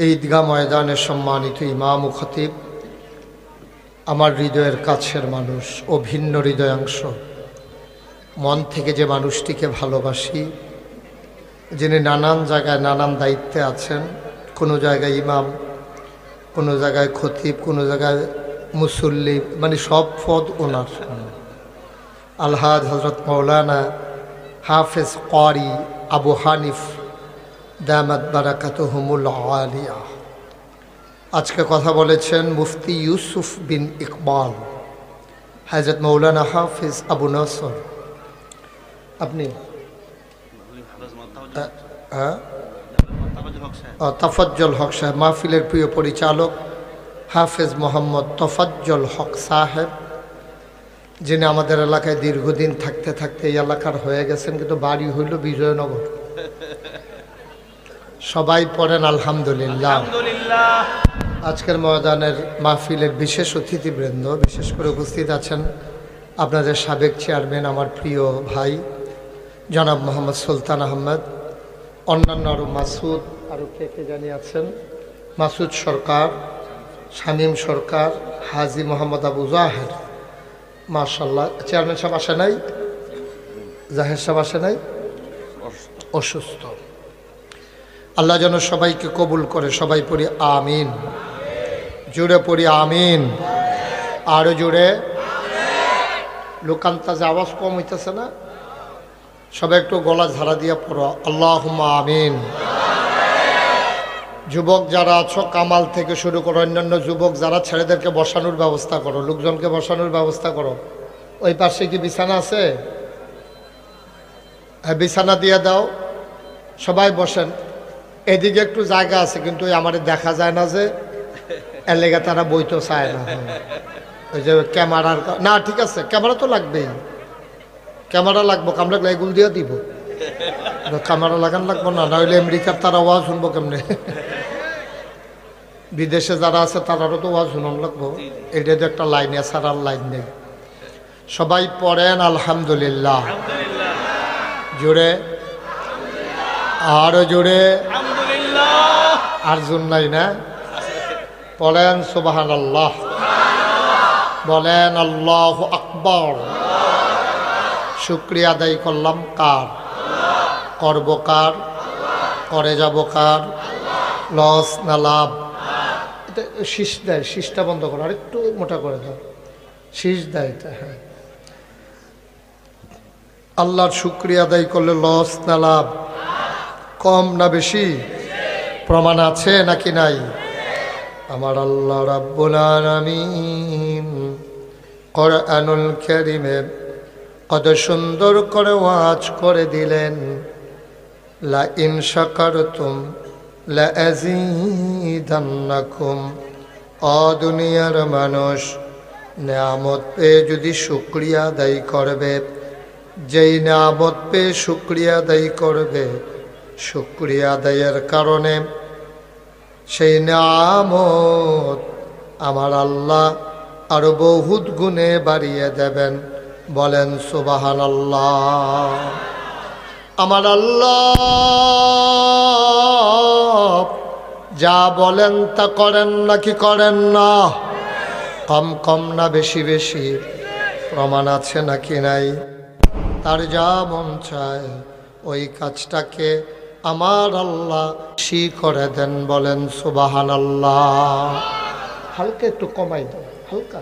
ঈদগাহ ময়দানের সম্মানিত ইমাম ও খতিব, আমার হৃদয়ের কাছের মানুষ ও ভিন্ন হৃদয়াংশ, মন থেকে যে মানুষটিকে ভালোবাসি, যিনি নানান জায়গায় নানান দায়িত্বে আছেন, কোনো জায়গায় ইমাম, কোনো জায়গায় খতিব, কোনো জায়গায় মুসল্লি, মানে সব পদ ওনার। আলহাজ হজরত মৌলানা হাফেজ ক্বারি আবু হানিফ দামাত বারাকাতুহুমুল আলিয়া আজকে কথা বলেছেন মুফতি ইউসুফ বিন ইকবাল, হযরত মৌলানা হাফিজ আবু নসর। আপনি তফাজ্জল হক সাহেব, মাহফিলের প্রিয় পরিচালক হাফেজ মোহাম্মদ তফাজ্জল হক সাহেব, যিনি আমাদের এলাকায় দীর্ঘদিন থাকতে থাকতে এই এলাকার হয়ে গেছেন, কিন্তু বাড়ি হইল বিজয়নগর। সবাই পড়েন আলহামদুলিল্লাহ। আজকের ময়দানের মাহফিলের বিশেষ অতিথিবৃন্দ, বিশেষ করে উপস্থিত আছেন আপনাদের সাবেক চেয়ারম্যান, আমার প্রিয় ভাই জনাব মোহাম্মদ সুলতান আহমেদ, অন্যান্য আরও মাসুদ, আরও কে কে জানি আছেন, মাসুদ সরকার, শামীম সরকার, হাজি মোহাম্মদ আবু জাহের। মাশাল্লাহ, চেয়ারম্যান সাহেব আসে নাই, জাহের সাহেব আসে নাই, অসুস্থ। আল্লাহ যেন সবাইকে কবুল করে, সবাই পড়ি আমিন, জুড়ে পড়ি আমিন, আরো জুড়ে। লোকান্তাজে আওয়াজ কম হইতেছে না? সবাই একটু গলা ঝাড়া দিয়ে পড়ো আল্লাহুম্মা আমিন। যুবক যারা আছো, কামাল থেকে শুরু করো, অন্যান্য যুবক যারা, ছেলেদেরকে বসানোর ব্যবস্থা করো, লোকজনকে বসানোর ব্যবস্থা করো। ওই পাশে কি বিছানা আছে? হ্যাঁ, বিছানা দিয়ে দাও, সবাই বসেন। এদিকে একটু জায়গা আছে, কিন্তু আমার দেখা যায় না, যে এর লেগে তারা বইতে চায় না। ওই যে ক্যামেরার না, ঠিক আছে, ক্যামেরা তো লাগবেই, ক্যামেরা লাগবো, আমরা এগুল দিয়ে দিব, ক্যামেরা লাগান লাগবো না, নইলে আমেরিকার তারা ওয়াজ শুনবো কেমনে? বিদেশে যারা আছে তারারও তো ওয়াজ শুনন লাগবো। এটা তো একটা লাইন আছে, আর লাইন নেই। সবাই পড়েন আলহামদুলিল্লাহ, জোরে, আরো জোরে, আর জোর নাই না? পড়েন সুবহানাল্লাহ, বলেন আল্লাহু আকবার। শুকরিয়া আদায় করলাম কার? করব কার? করে যাব কার? লস না লাভ? এটা শীষ দেয়, শীষটা বন্ধ করো, আর একটু মোটা করে দাও, শীষ দেয় এটা। হ্যাঁ, আল্লাহর শুকরিয়া আদায় করলে লস না লাভ? কম না বেশি? প্রমাণ আছে নাকি নাই? আমার আল্লাহ রাব্বুল আলামিন কোরআনুল কারীমে কত সুন্দর করে ওয়াজ করে দিলেন, লা ইন শাকারতুম লা আযীদান্নাকুম। ও দুনিয়ার মানুষ, নেয়ামত পেয়ে যদি শুকরিয়া আদায় করবে, যেই নেয়ামত পেয়ে শুকরিয়া আদায় করবে, শুকরিয়া আদায়ের কারণে সেই নেয়ামত আমার আল্লাহ আরো বহুত গুণে বাড়িয়ে দেবেন। বলেন সুবহানাল্লাহ। আমার আল্লাহ যা বলেন তা করেন নাকি করেন না? কম কম না বেশি বেশি? প্রমাণ আছে নাকি নাই? তার যা মন চায় ওই কাজটাকে আমার আল্লাহ বেশি করে দেন। বলেন সুবহানাল্লাহ। হালকা একটু কমাই দাও, হালকা।